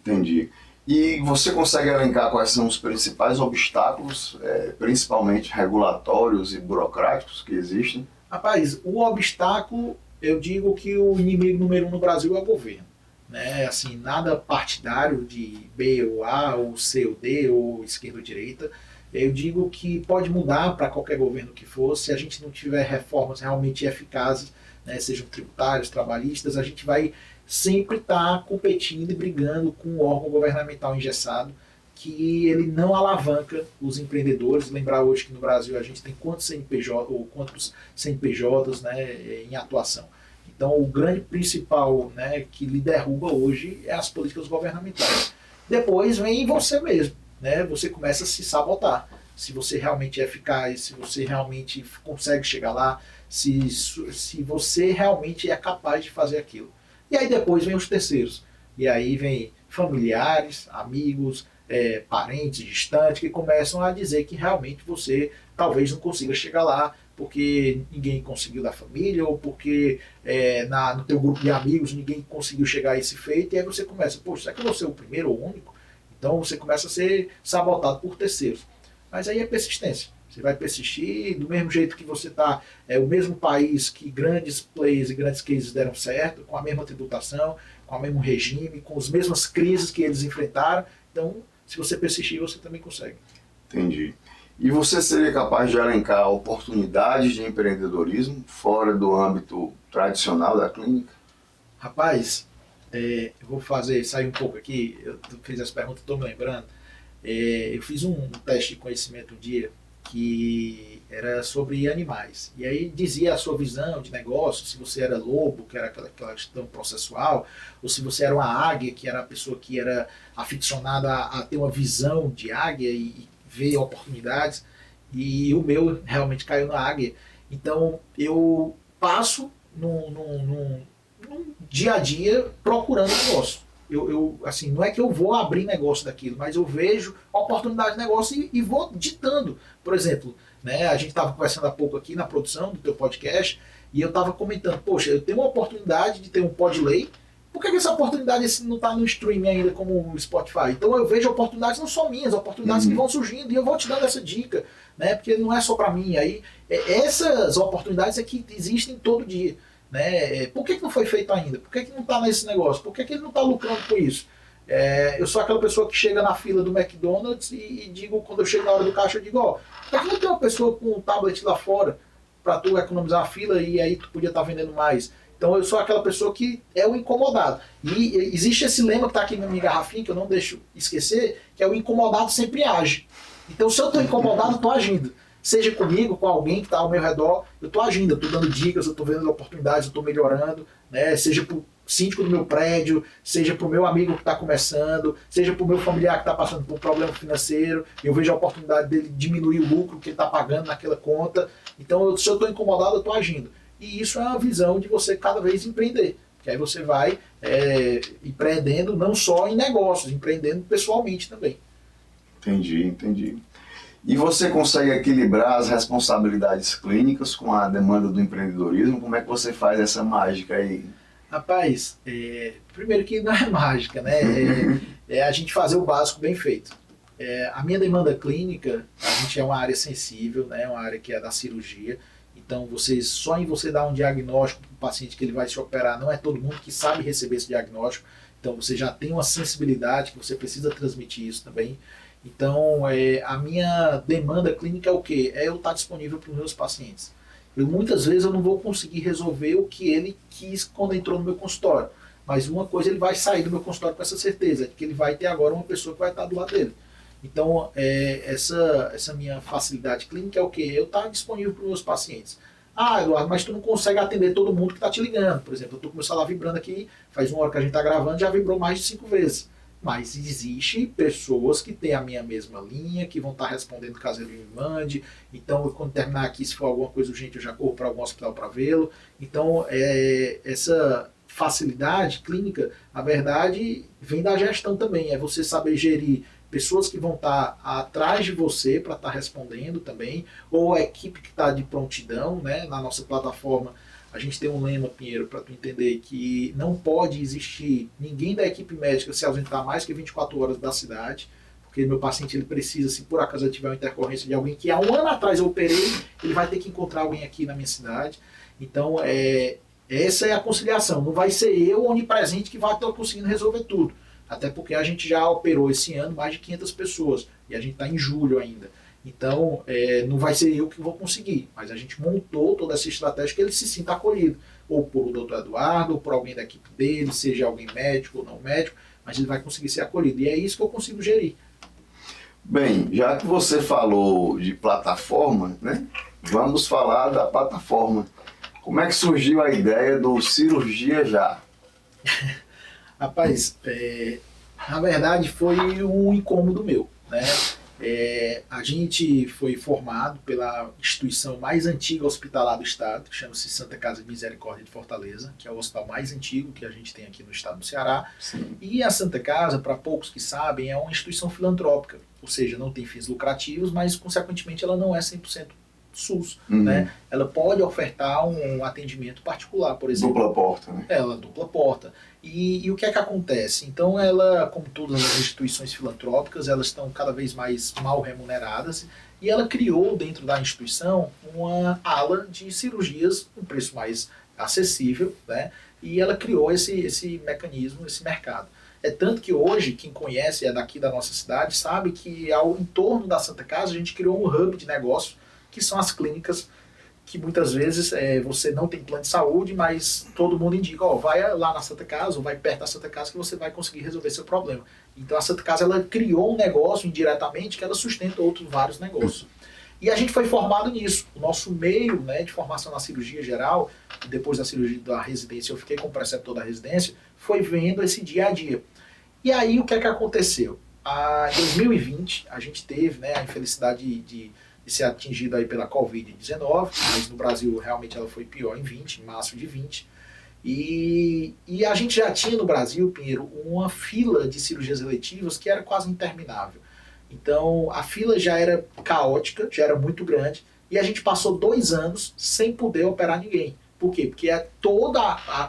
Entendi. E você consegue elencar quais são os principais obstáculos, principalmente regulatórios e burocráticos, que existem? Rapaz, o obstáculo, eu digo que o inimigo número 1 no Brasil é o governo. Né? Assim, nada partidário de B ou A, ou C ou D, ou esquerda ou direita. Eu digo que pode mudar para qualquer governo que for, se a gente não tiver reformas realmente eficazes, né, sejam tributárias, trabalhistas, a gente vai sempre estar competindo e brigando com um órgão governamental engessado, que ele não alavanca os empreendedores. Lembrar hoje que no Brasil a gente tem quantos CNPJs, né, em atuação. Então o grande principal, né, que lhe derruba hoje é as políticas governamentais. Depois vem você mesmo, né, você começa a se sabotar. Se você realmente é eficaz, se você realmente consegue chegar lá, se você realmente é capaz de fazer aquilo. E aí depois vem os terceiros. E aí vem familiares, amigos, parentes distantes, que começam a dizer que realmente você talvez não consiga chegar lá, porque ninguém conseguiu da família, ou porque no teu grupo de amigos ninguém conseguiu chegar a esse feito, e aí você começa, poxa, será que eu vou ser o primeiro ou o único? Então você começa a ser sabotado por terceiros. Mas aí é persistência. Você vai persistir do mesmo jeito que você está, o mesmo país que grandes players e grandes cases deram certo, com a mesma tributação, com o mesmo regime, com as mesmas crises que eles enfrentaram. Então, se você persistir, você também consegue. Entendi. E você seria capaz de elencar oportunidades de empreendedorismo fora do âmbito tradicional da clínica? Rapaz, eu vou sair um pouco aqui, eu fiz essa pergunta, estou me lembrando. Eu fiz um teste de conhecimento um dia, que era sobre animais. E aí dizia a sua visão de negócio, se você era lobo, que era aquela questão processual, ou se você era uma águia, que era a pessoa que era aficionada a ter uma visão de águia e ver oportunidades. E o meu realmente caiu na águia. Então eu passo num dia a dia procurando negócio. Assim, não é que eu vou abrir negócio daquilo, mas eu vejo oportunidade de negócio e vou ditando. Por exemplo, né, a gente estava conversando há pouco aqui na produção do teu podcast, e eu estava comentando, poxa, eu tenho uma oportunidade de ter um Podlay, por que essa oportunidade não está no streaming ainda como o Spotify? Então eu vejo oportunidades não só minhas, oportunidades que vão surgindo, e eu vou te dando essa dica, né, porque não é só para mim. Aí, essas oportunidades é que existem todo dia. Né? Por que não foi feito ainda? Por que não está nesse negócio? Por que ele não está lucrando com isso? Eu sou aquela pessoa que chega na fila do McDonald's e digo, quando eu chego na hora do caixa, eu digo, ó, por que não tem uma pessoa com um tablet lá fora para tu economizar a fila e aí tu podia estar vendendo mais? Então eu sou aquela pessoa que é o incomodado. E existe esse lema que está aqui na minha garrafinha, que eu não deixo esquecer, que é o incomodado sempre age. Então se eu estou incomodado, eu estou agindo. Seja comigo, com alguém que está ao meu redor, eu estou agindo, eu estou dando dicas, eu estou vendo oportunidades, eu estou melhorando, né? Seja para o síndico do meu prédio, seja para o meu amigo que está começando, seja para o meu familiar que está passando por um problema financeiro, eu vejo a oportunidade dele diminuir o lucro que ele está pagando naquela conta. Então, se eu estou incomodado, eu estou agindo. E isso é uma visão de você cada vez empreender. Que aí você vai empreendendo não só em negócios, empreendendo pessoalmente também. Entendi. E você consegue equilibrar as responsabilidades clínicas com a demanda do empreendedorismo? Como é que você faz essa mágica aí? Rapaz, primeiro que não é mágica, né? É a gente fazer o básico bem feito. A minha demanda clínica, a gente é uma área sensível, né? Uma área que é da cirurgia. Então, só em você dar um diagnóstico para o paciente que ele vai se operar, não é todo mundo que sabe receber esse diagnóstico. Então, você já tem uma sensibilidade que você precisa transmitir isso também. Então, a minha demanda clínica é o quê? É eu estar disponível para os meus pacientes. Muitas vezes eu não vou conseguir resolver o que ele quis quando entrou no meu consultório. Mas uma coisa ele vai sair do meu consultório com essa certeza, que ele vai ter agora uma pessoa que vai estar do lado dele. Então, essa minha facilidade clínica é o quê? Eu estar disponível para os meus pacientes. Ah, Eduardo, mas tu não consegue atender todo mundo que está te ligando. Por exemplo, eu estou com o meu celular vibrando aqui, faz 1 hora que a gente está gravando, já vibrou mais de 5 vezes. Mas existe pessoas que têm a minha mesma linha, que vão estar respondendo caso ele me mande. Então, quando terminar aqui, se for alguma coisa urgente, eu já corro para algum hospital para vê-lo. Então, essa facilidade clínica, na verdade, vem da gestão também. É você saber gerir pessoas que vão estar atrás de você para estar respondendo também, ou a equipe que está de prontidão, né? Na nossa plataforma, a gente tem um lema, Pinheiro, para tu entender que não pode existir ninguém da equipe médica se ausentar mais que 24 horas da cidade, porque meu paciente ele precisa, se por acaso ele tiver uma intercorrência de alguém que há 1 ano atrás eu operei, ele vai ter que encontrar alguém aqui na minha cidade. Então, essa é a conciliação. Não vai ser eu, onipresente, que vai estar conseguindo resolver tudo. Até porque a gente já operou esse ano mais de 500 pessoas, e a gente está em julho ainda. Então, não vai ser eu que vou conseguir, mas a gente montou toda essa estratégia que ele se sinta acolhido, ou por o doutor Eduardo, ou por alguém da equipe dele, seja alguém médico ou não médico, mas ele vai conseguir ser acolhido. E é isso que eu consigo gerir. Bem, já que você falou de plataforma, né, vamos falar da plataforma. Como é que surgiu a ideia do Cirurgia Já? Rapaz, na verdade foi um incômodo meu, né? A gente foi formado pela instituição mais antiga hospitalar do estado, que chama-se Santa Casa de Misericórdia de Fortaleza, que é o hospital mais antigo que a gente tem aqui no estado do Ceará. Sim. E a Santa Casa, para poucos que sabem, é uma instituição filantrópica, ou seja, não tem fins lucrativos, mas consequentemente ela não é 100% SUS, né? Ela pode ofertar um atendimento particular, por exemplo. Dupla porta, né? Ela dupla porta. E o que é que acontece? Então ela, como todas as instituições filantrópicas, elas estão cada vez mais mal remuneradas, e ela criou dentro da instituição uma ala de cirurgias com preço mais acessível, né? E ela criou esse mecanismo, esse mercado. É tanto que hoje, quem conhece, é daqui da nossa cidade, sabe que ao entorno da Santa Casa a gente criou um hub de negócio, que são as clínicas que muitas vezes você não tem plano de saúde, mas todo mundo indica, vai lá na Santa Casa, ou vai perto da Santa Casa que você vai conseguir resolver seu problema. Então a Santa Casa ela criou um negócio indiretamente que ela sustenta outros vários negócios. E a gente foi formado nisso. O nosso meio, né, de formação na cirurgia geral, e depois da cirurgia da residência, eu fiquei como preceptor da residência, foi vendo esse dia a dia. E aí o que é que aconteceu? Em 2020, a gente teve, né, a infelicidade de ser atingido aí pela Covid-19, mas no Brasil realmente ela foi pior em março de 20. E a gente já tinha no Brasil, Pinheiro, uma fila de cirurgias eletivas que era quase interminável. Então a fila já era caótica, já era muito grande, e a gente passou 2 anos sem poder operar ninguém. Por quê? Porque todo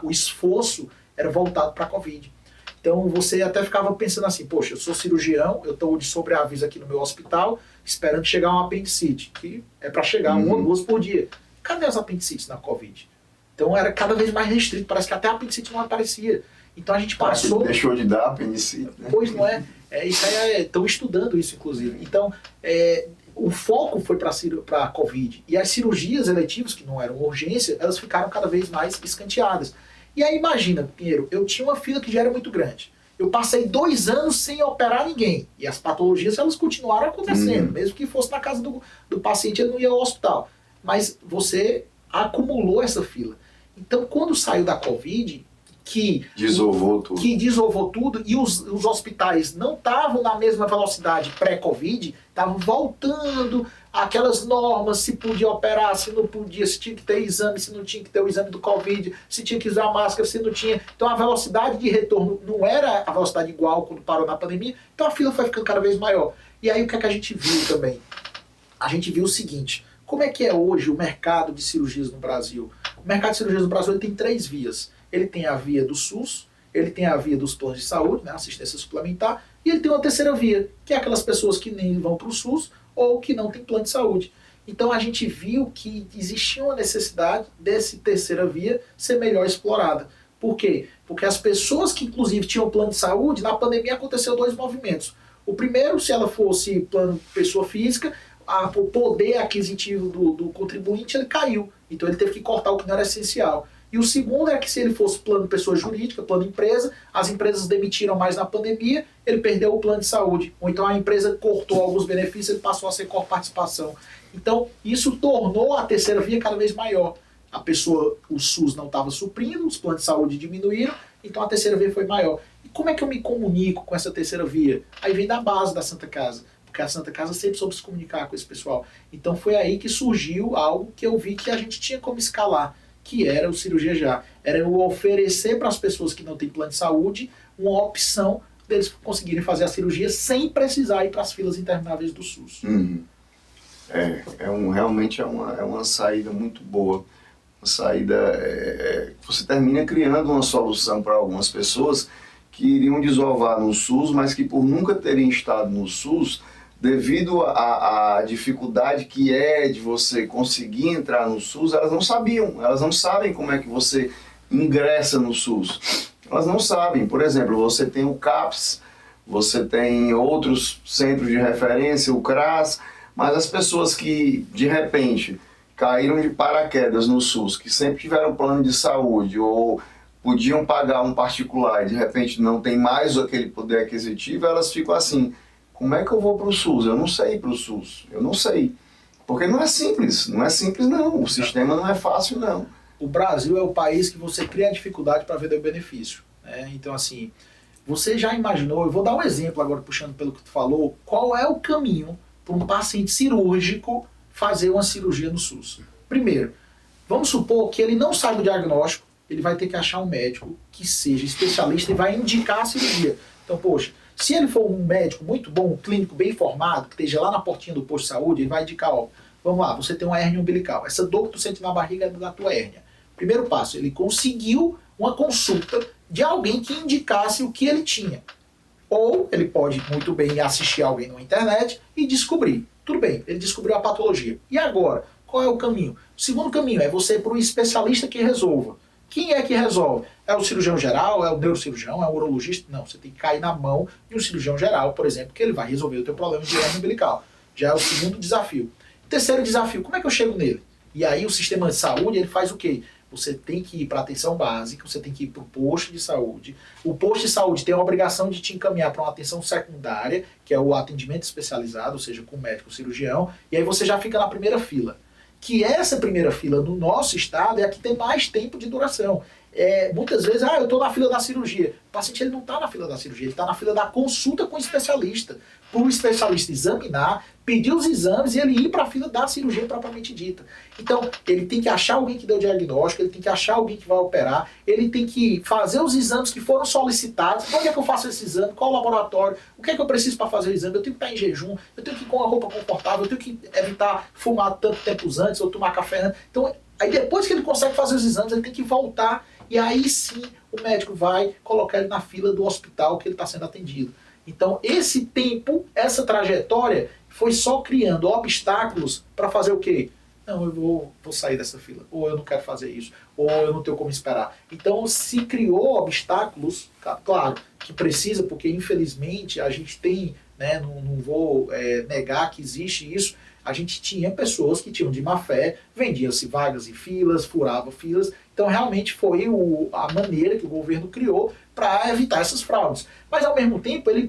o esforço era voltado para a Covid. Então você até ficava pensando assim, poxa, eu sou cirurgião, eu estou de sobreaviso aqui no meu hospital, esperando chegar um apendicite, que é para chegar 1 ou 2 por dia. Cadê os apendicites na Covid? Então era cada vez mais restrito, parece que até apendicite não aparecia. Então a gente passou... Deixou de dar apendicite, né? Pois não é. Isso aí estão estudando isso, inclusive. Então, o foco foi para a Covid. E as cirurgias eletivas, que não eram urgência, elas ficaram cada vez mais escanteadas. E aí imagina, Pinheiro, eu tinha uma fila que já era muito grande. Eu passei 2 anos sem operar ninguém. E as patologias, elas continuaram acontecendo. Mesmo que fosse na casa do paciente, ele não ia ao hospital. Mas você acumulou essa fila. Então, quando saiu da Covid, que desovou tudo, e os hospitais não estavam na mesma velocidade pré-Covid, estavam voltando aquelas normas, se podia operar, se não podia, se tinha que ter exame, se não tinha que ter o exame do Covid, se tinha que usar máscara, se não tinha. Então a velocidade de retorno não era a velocidade igual quando parou na pandemia, então a fila foi ficando cada vez maior. E aí o que é que a gente viu também? A gente viu o seguinte, como é que é hoje o mercado de cirurgias no Brasil? O mercado de cirurgias no Brasil ele tem 3 vias. ele tem a via do SUS, ele tem a via dos planos de saúde, né, assistência suplementar, e ele tem uma terceira via, que é aquelas pessoas que nem vão para o SUS ou que não tem plano de saúde. Então a gente viu que existia uma necessidade dessa terceira via ser melhor explorada. Por quê? Porque as pessoas que inclusive tinham plano de saúde, na pandemia aconteceu dois movimentos. O primeiro, se ela fosse plano pessoa física, o poder aquisitivo do contribuinte ele caiu. Então ele teve que cortar o que não era essencial. E o segundo é que se ele fosse plano pessoa jurídica, plano empresa, as empresas demitiram mais na pandemia, ele perdeu o plano de saúde. Ou então a empresa cortou alguns benefícios, ele passou a ser participação. Então isso tornou a terceira via cada vez maior. A pessoa, o SUS não estava suprindo, os planos de saúde diminuíram, então a terceira via foi maior. E como é que eu me comunico com essa terceira via? Aí vem da base da Santa Casa, porque a Santa Casa sempre soube se comunicar com esse pessoal. Então foi aí que surgiu algo que eu vi que a gente tinha como escalar, que era o Cirurgia Já. Era eu oferecer para as pessoas que não têm plano de saúde uma opção deles conseguirem fazer a cirurgia sem precisar ir para as filas intermináveis do SUS. Uhum. Realmente é uma saída muito boa. Uma saída, você termina criando uma solução para algumas pessoas que iriam desovar no SUS, mas que por nunca terem estado no SUS, devido à dificuldade que é de você conseguir entrar no SUS, elas não sabiam, elas não sabem como é que você ingressa no SUS. Elas não sabem, por exemplo, você tem o CAPS, você tem outros centros de referência, o CRAS, mas as pessoas que de repente caíram de paraquedas no SUS, que sempre tiveram plano de saúde ou podiam pagar um particular e de repente não tem mais aquele poder aquisitivo, elas ficam assim, como é que eu vou para o SUS? Eu não sei ir para o SUS, eu não sei. Porque não é simples não, o sistema não é fácil não. O Brasil é o país que você cria dificuldade para vender o benefício. Né? Então assim, você já imaginou, eu vou dar um exemplo agora puxando pelo que tu falou, qual é o caminho para um paciente cirúrgico fazer uma cirurgia no SUS? Primeiro, vamos supor que ele não saiba o diagnóstico, ele vai ter que achar um médico que seja especialista e vai indicar a cirurgia. Então, poxa, se ele for um médico muito bom, um clínico bem formado, que esteja lá na portinha do posto de saúde, ele vai indicar, ó, vamos lá, você tem uma hérnia umbilical, essa dor que tu sente na barriga é da tua hérnia. Primeiro passo, ele conseguiu uma consulta de alguém que indicasse o que ele tinha. Ou ele pode muito bem assistir alguém na internet e descobrir. Tudo bem, ele descobriu a patologia. E agora, qual é o caminho? O segundo caminho é você ir para um especialista que resolva. Quem é que resolve? É o cirurgião geral? É o neurocirurgião? É o urologista? Não, você tem que cair na mão de um cirurgião geral, por exemplo, que ele vai resolver o teu problema de hérnia umbilical. Já é o segundo desafio. Terceiro desafio, como é que eu chego nele? E aí o sistema de saúde, ele faz o quê? Você tem que ir para a atenção básica, você tem que ir para o posto de saúde. O posto de saúde tem a obrigação de te encaminhar para uma atenção secundária, que é o atendimento especializado, ou seja, com médico cirurgião, e aí você já fica na primeira fila. Que essa primeira fila no nosso estado é a que tem mais tempo de duração. Muitas vezes, eu estou na fila da cirurgia. O paciente ele não está na fila da cirurgia, ele está na fila da consulta com o especialista. Para o especialista examinar, pedir os exames e ele ir para a fila da cirurgia propriamente dita. Então, ele tem que achar alguém que deu o diagnóstico, ele tem que achar alguém que vai operar, ele tem que fazer os exames que foram solicitados. Onde é que eu faço esse exame? Qual o laboratório? O que é que eu preciso para fazer o exame? Eu tenho que estar em jejum, eu tenho que ir com uma roupa confortável, eu tenho que evitar fumar tanto tempo antes ou tomar café antes. Então, aí depois que ele consegue fazer os exames, ele tem que voltar e aí sim o médico vai colocar ele na fila do hospital que ele está sendo atendido. Então esse tempo, essa trajetória foi só criando obstáculos para fazer o quê? Não, eu vou sair dessa fila, ou eu não quero fazer isso, ou eu não tenho como esperar. Então se criou obstáculos, claro, que precisa, porque infelizmente a gente tem, né, não vou negar que existe isso, a gente tinha pessoas que tinham de má fé, vendiam-se vagas em filas, furava filas, então realmente foi a maneira que o governo criou para evitar essas fraudes. Mas ao mesmo tempo ele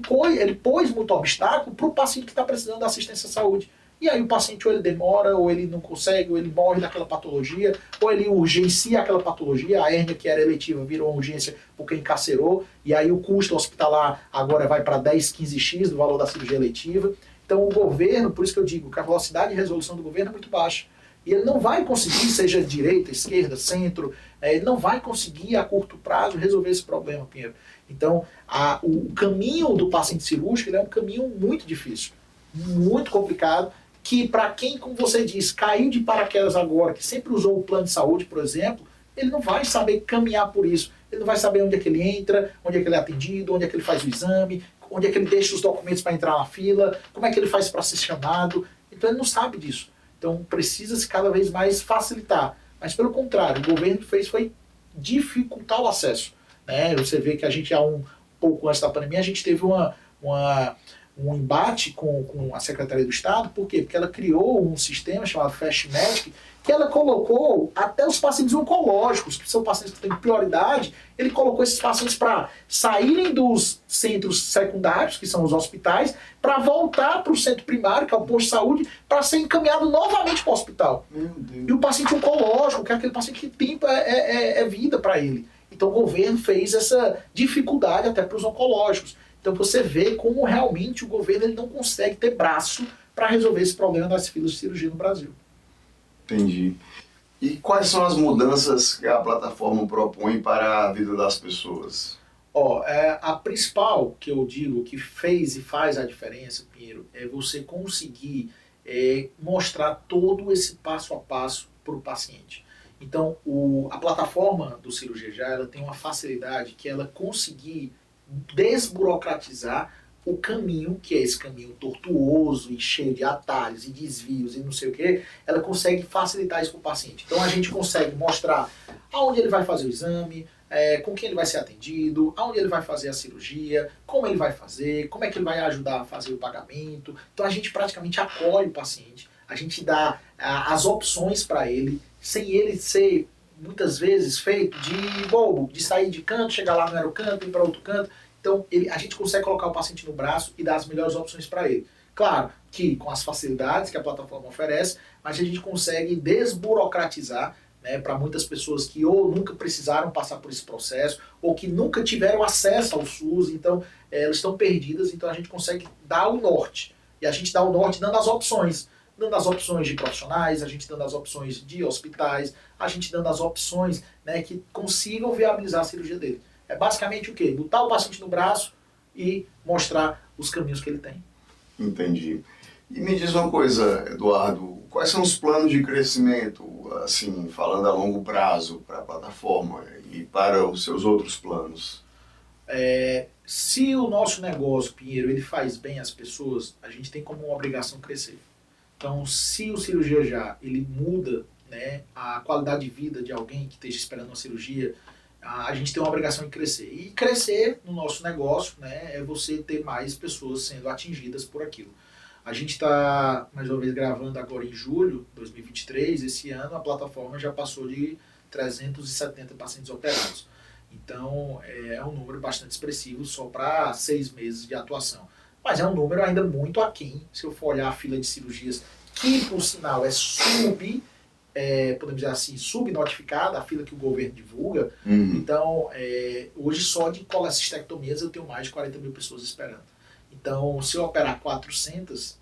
pôs muito obstáculo para o paciente que está precisando da assistência à saúde. E aí o paciente ou ele demora, ou ele não consegue, ou ele morre daquela patologia, ou ele urgencia aquela patologia, a hérnia que era eletiva virou uma urgência porque encarcerou, e aí o custo hospitalar agora vai para 10, 15x do valor da cirurgia eletiva. Então o governo, por isso que eu digo que a velocidade de resolução do governo é muito baixa. E ele não vai conseguir, seja direita, esquerda, centro, ele não vai conseguir a curto prazo resolver esse problema, Pinheiro. Então o caminho do paciente cirúrgico ele é um caminho muito difícil, muito complicado, que para quem, como você diz, caiu de paraquedas agora, que sempre usou o plano de saúde, por exemplo, ele não vai saber caminhar por isso. Ele não vai saber onde é que ele entra, onde é que ele é atendido, onde é que ele faz o exame, onde é que ele deixa os documentos para entrar na fila, como é que ele faz para ser chamado. Então ele não sabe disso. Então precisa-se cada vez mais facilitar. Mas pelo contrário, o governo fez foi dificultar o acesso. Né? Você vê que a gente, há um pouco antes da pandemia, a gente teve um embate com a Secretaria do Estado. Por quê? Porque ela criou um sistema chamado Fast Medic, que ela colocou até os pacientes oncológicos, que são pacientes que têm prioridade, ele colocou esses pacientes para saírem dos centros secundários, que são os hospitais, para voltar para o centro primário, que é o posto de saúde, para ser encaminhado novamente para o hospital. Meu Deus. E o paciente oncológico, que é aquele paciente que tempo é vida para ele. Então o governo fez essa dificuldade até para os oncológicos. Então você vê como realmente o governo ele não consegue ter braço para resolver esse problema das filas de cirurgia no Brasil. Entendi. E quais são as mudanças que a plataforma propõe para a vida das pessoas? A principal que eu digo que fez e faz a diferença, Pinheiro, é você conseguir mostrar todo esse passo a passo para o paciente. Então, a plataforma do Cirurgia Já, ela tem uma facilidade que ela conseguir desburocratizar o caminho, que é esse caminho tortuoso e cheio de atalhos e desvios e não sei o que, ela consegue facilitar isso para o paciente. Então a gente consegue mostrar aonde ele vai fazer o exame, com quem ele vai ser atendido, aonde ele vai fazer a cirurgia, como ele vai fazer, como é que ele vai ajudar a fazer o pagamento. Então a gente praticamente acolhe o paciente, a gente dá as opções para ele, sem ele ser muitas vezes feito de bobo, de sair de canto, chegar lá no aerocanto, ir para outro canto. Então a gente consegue colocar o paciente no braço e dar as melhores opções para ele. Claro que com as facilidades que a plataforma oferece, mas a gente consegue desburocratizar, né, para muitas pessoas que ou nunca precisaram passar por esse processo, ou que nunca tiveram acesso ao SUS, então elas estão perdidas, então a gente consegue dar o norte. E a gente dá o norte dando as opções. Dando as opções de profissionais, a gente dando as opções de hospitais, a gente dando as opções, né, que consigam viabilizar a cirurgia dele. É basicamente o quê? Botar o paciente no braço e mostrar os caminhos que ele tem. Entendi. E me diz uma coisa, Eduardo, quais são os planos de crescimento, assim, falando a longo prazo para a plataforma e para os seus outros planos? Se o nosso negócio, Pinheiro, ele faz bem às pessoas, a gente tem como uma obrigação crescer. Então, se o Cirurgia Já ele muda, né, a qualidade de vida de alguém que esteja esperando uma cirurgia, a gente tem uma obrigação de crescer. E crescer no nosso negócio, né, é você ter mais pessoas sendo atingidas por aquilo. A gente está, mais uma vez, gravando agora em julho de 2023. Esse ano a plataforma já passou de 370 pacientes operados. Então é um número bastante expressivo só para 6 meses de atuação. Mas é um número ainda muito aquém, se eu for olhar a fila de cirurgias, que por sinal podemos dizer assim, subnotificada, a fila que o governo divulga. Então, hoje só de colecistectomias eu tenho mais de 40 mil pessoas esperando. Então, se eu operar 400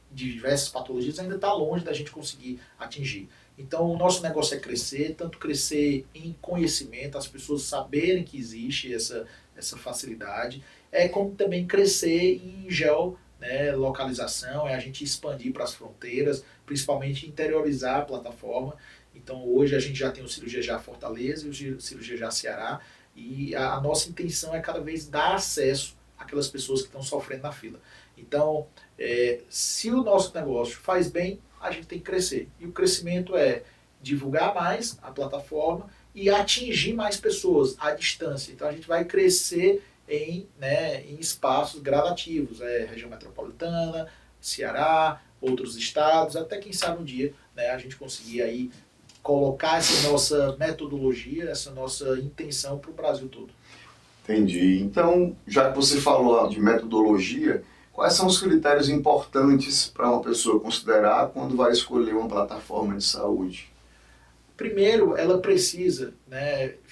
de diversas patologias, ainda está longe da gente conseguir atingir. Então, o nosso negócio é crescer, tanto crescer em conhecimento, as pessoas saberem que existe essa facilidade, como também crescer em geolocalização, a gente expandir para as fronteiras, principalmente interiorizar a plataforma. Então hoje a gente já tem o Cirurgia Já Fortaleza e o Cirurgia Já Ceará, e a nossa intenção é cada vez dar acesso àquelas pessoas que estão sofrendo na fila. Então, se o nosso negócio faz bem, a gente tem que crescer. E o crescimento é divulgar mais a plataforma e atingir mais pessoas à distância. Então a gente vai crescer em espaços gradativos, região metropolitana, Ceará, outros estados, até quem sabe um dia a gente conseguir aí colocar essa nossa metodologia, essa nossa intenção para o Brasil todo. Entendi. Então, já que você falou de metodologia, quais são os critérios importantes para uma pessoa considerar quando vai escolher uma plataforma de saúde? Primeiro, ela precisa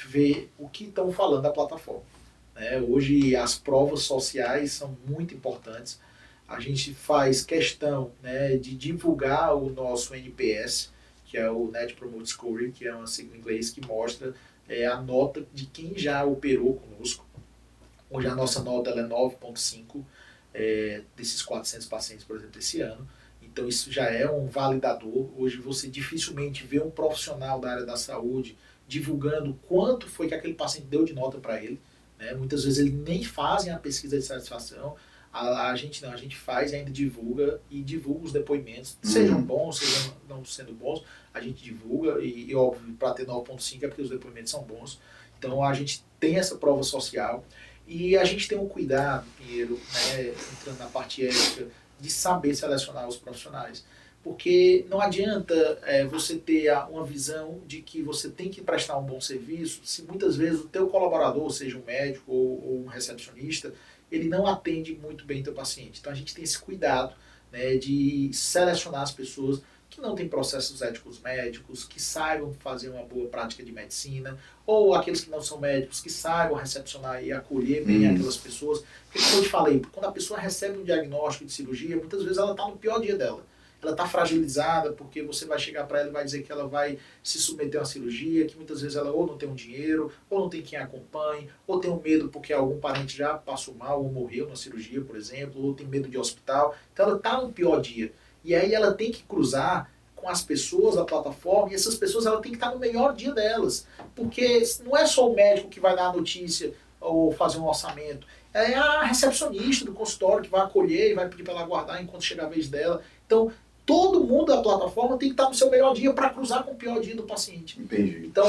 ver o que estão falando da plataforma. Hoje as provas sociais são muito importantes. A gente faz questão de divulgar o nosso NPS, que é o Net Promoter Score, que é uma sigla em inglês que mostra a nota de quem já operou conosco. Hoje a nossa nota ela é 9,5 desses 400 pacientes, por exemplo, esse ano. Então isso já é um validador. Hoje você dificilmente vê um profissional da área da saúde divulgando quanto foi que aquele paciente deu de nota para ele. Né? Muitas vezes eles nem fazem a pesquisa de satisfação. A gente não, a gente faz e ainda divulga os depoimentos, sejam bons, sejam não sendo bons, a gente divulga e óbvio, para ter 9.5 é porque os depoimentos são bons. Então a gente tem essa prova social e a gente tem um cuidado, Pinheiro, né, entrando na parte ética, de saber selecionar os profissionais. Porque não adianta você ter uma visão de que você tem que prestar um bom serviço se muitas vezes o teu colaborador, seja um médico ou um recepcionista, ele não atende muito bem o teu paciente. Então a gente tem esse cuidado, né, de selecionar as pessoas que não têm processos éticos médicos, que saibam fazer uma boa prática de medicina, ou aqueles que não são médicos, que saibam recepcionar e acolher bem aquelas pessoas. Porque como eu te falei, quando a pessoa recebe um diagnóstico de cirurgia, muitas vezes ela está no pior dia dela. Ela está fragilizada porque você vai chegar para ela e vai dizer que ela vai se submeter a uma cirurgia, que muitas vezes ela ou não tem um dinheiro, ou não tem quem acompanhe, ou tem um medo porque algum parente já passou mal ou morreu na cirurgia, por exemplo, ou tem medo de hospital. Então ela está no pior dia. E aí ela tem que cruzar com as pessoas da plataforma e essas pessoas ela tem que estar no melhor dia delas. Porque não é só o médico que vai dar a notícia ou fazer um orçamento. É a recepcionista do consultório que vai acolher e vai pedir para ela aguardar enquanto chegar a vez dela. Então, todo mundo da plataforma tem que estar no seu melhor dia para cruzar com o pior dia do paciente. Entendi. Então,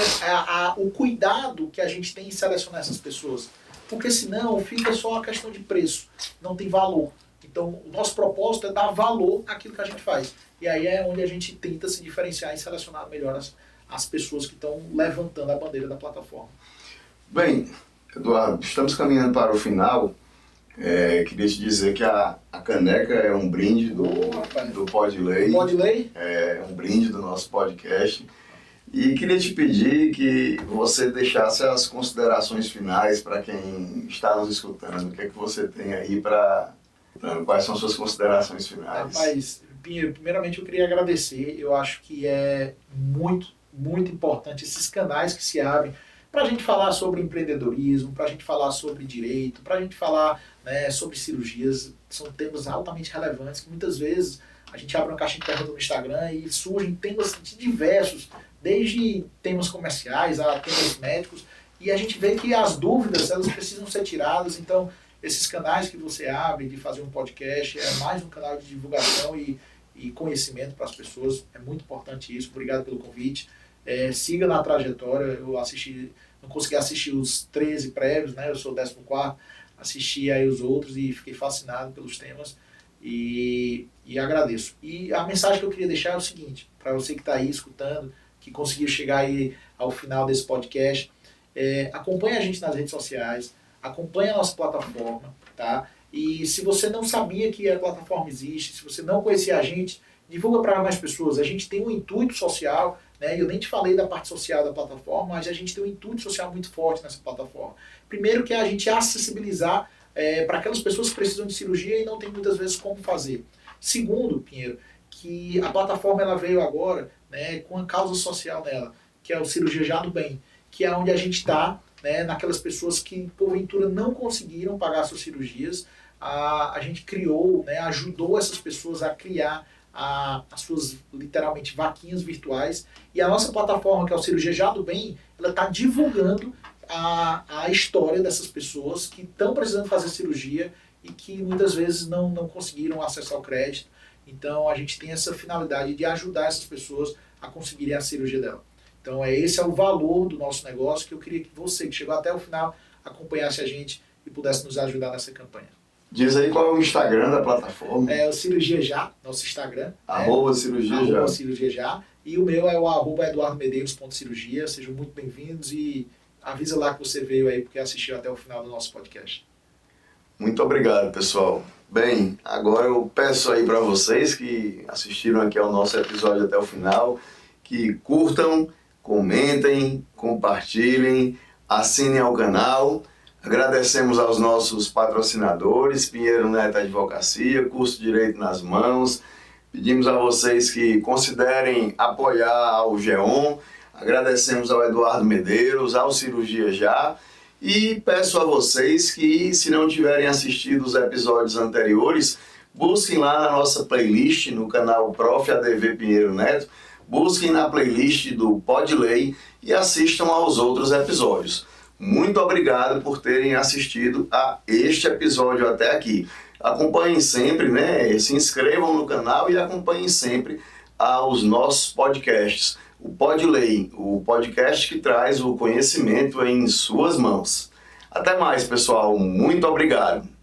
o cuidado que a gente tem em selecionar essas pessoas. Porque senão fica só a questão de preço, não tem valor. Então, o nosso propósito é dar valor àquilo que a gente faz. E aí é onde a gente tenta se diferenciar e selecionar melhor as pessoas que estão levantando a bandeira da plataforma. Bem, Eduardo, estamos caminhando para o final. Queria te dizer que a caneca é um brinde do PodLay. PodLay? É um brinde do nosso podcast. E queria te pedir que você deixasse as considerações finais para quem está nos escutando. O que é que você tem aí para... Quais são suas considerações finais? Rapaz, Pinheiro, primeiramente eu queria agradecer. Eu acho que é muito, muito importante esses canais que se abrem para a gente falar sobre empreendedorismo, para a gente falar sobre direito, para a gente falar, né, sobre cirurgias. São temas altamente relevantes que muitas vezes a gente abre uma caixinha de perguntas no Instagram e surgem temas diversos, desde temas comerciais a temas médicos, e a gente vê que as dúvidas elas precisam ser tiradas. Então, esses canais que você abre de fazer um podcast é mais um canal de divulgação e conhecimento para as pessoas. É muito importante isso. Obrigado pelo convite. Siga na trajetória. Eu não consegui assistir os 13 prévios, né? Eu sou o 14º. Assisti aí os outros e fiquei fascinado pelos temas e agradeço. E a mensagem que eu queria deixar é o seguinte, para você que está aí escutando, que conseguiu chegar aí ao final desse podcast, acompanhe a gente nas redes sociais, acompanhe a nossa plataforma, tá? E se você não sabia que a plataforma existe, se você não conhecia a gente, divulga para mais pessoas. A gente tem um intuito social, né? Eu nem te falei da parte social da plataforma, mas a gente tem um intuito social muito forte nessa plataforma. Primeiro que é a gente acessibilizar para aquelas pessoas que precisam de cirurgia e não tem muitas vezes como fazer. Segundo, Pinheiro, que a plataforma ela veio agora, né, com a causa social dela, que é o Cirurgia Já do Bem, que é onde a gente está, né, naquelas pessoas que porventura não conseguiram pagar suas cirurgias. A gente criou, né, ajudou essas pessoas a criar as suas, literalmente, vaquinhas virtuais. E a nossa plataforma, que é o Cirurgia Já do Bem, ela está divulgando a história dessas pessoas que estão precisando fazer cirurgia e que muitas vezes não conseguiram acessar o crédito. Então a gente tem essa finalidade de ajudar essas pessoas a conseguirem a cirurgia dela. Então esse é o valor do nosso negócio, que eu queria que você, que chegou até o final, acompanhasse a gente e pudesse nos ajudar nessa campanha. Diz aí qual é o Instagram da plataforma. É o Cirurgia Já, nosso Instagram. @Cirurgia Cirurgia Já. E o meu é o @eduardomedeiros.cirurgia. Sejam muito bem-vindos e avisa lá que você veio aí porque assistiu até o final do nosso podcast. Muito obrigado, pessoal. Bem, agora eu peço aí para vocês que assistiram aqui ao nosso episódio até o final, que curtam, comentem, compartilhem, assinem ao canal. Agradecemos aos nossos patrocinadores, Pinheiro Neto Advocacia, Curso Direito nas Mãos. Pedimos a vocês que considerem apoiar ao GEON. Agradecemos ao Eduardo Medeiros, ao Cirurgia Já. E peço a vocês que, se não tiverem assistido os episódios anteriores, busquem lá na nossa playlist no canal Prof. ADV Pinheiro Neto, busquem na playlist do Podlay e assistam aos outros episódios. Muito obrigado por terem assistido a este episódio até aqui. Acompanhem sempre, né? Se inscrevam no canal e acompanhem sempre os nossos podcasts. O Podlay, o podcast que traz o conhecimento em suas mãos. Até mais, pessoal. Muito obrigado.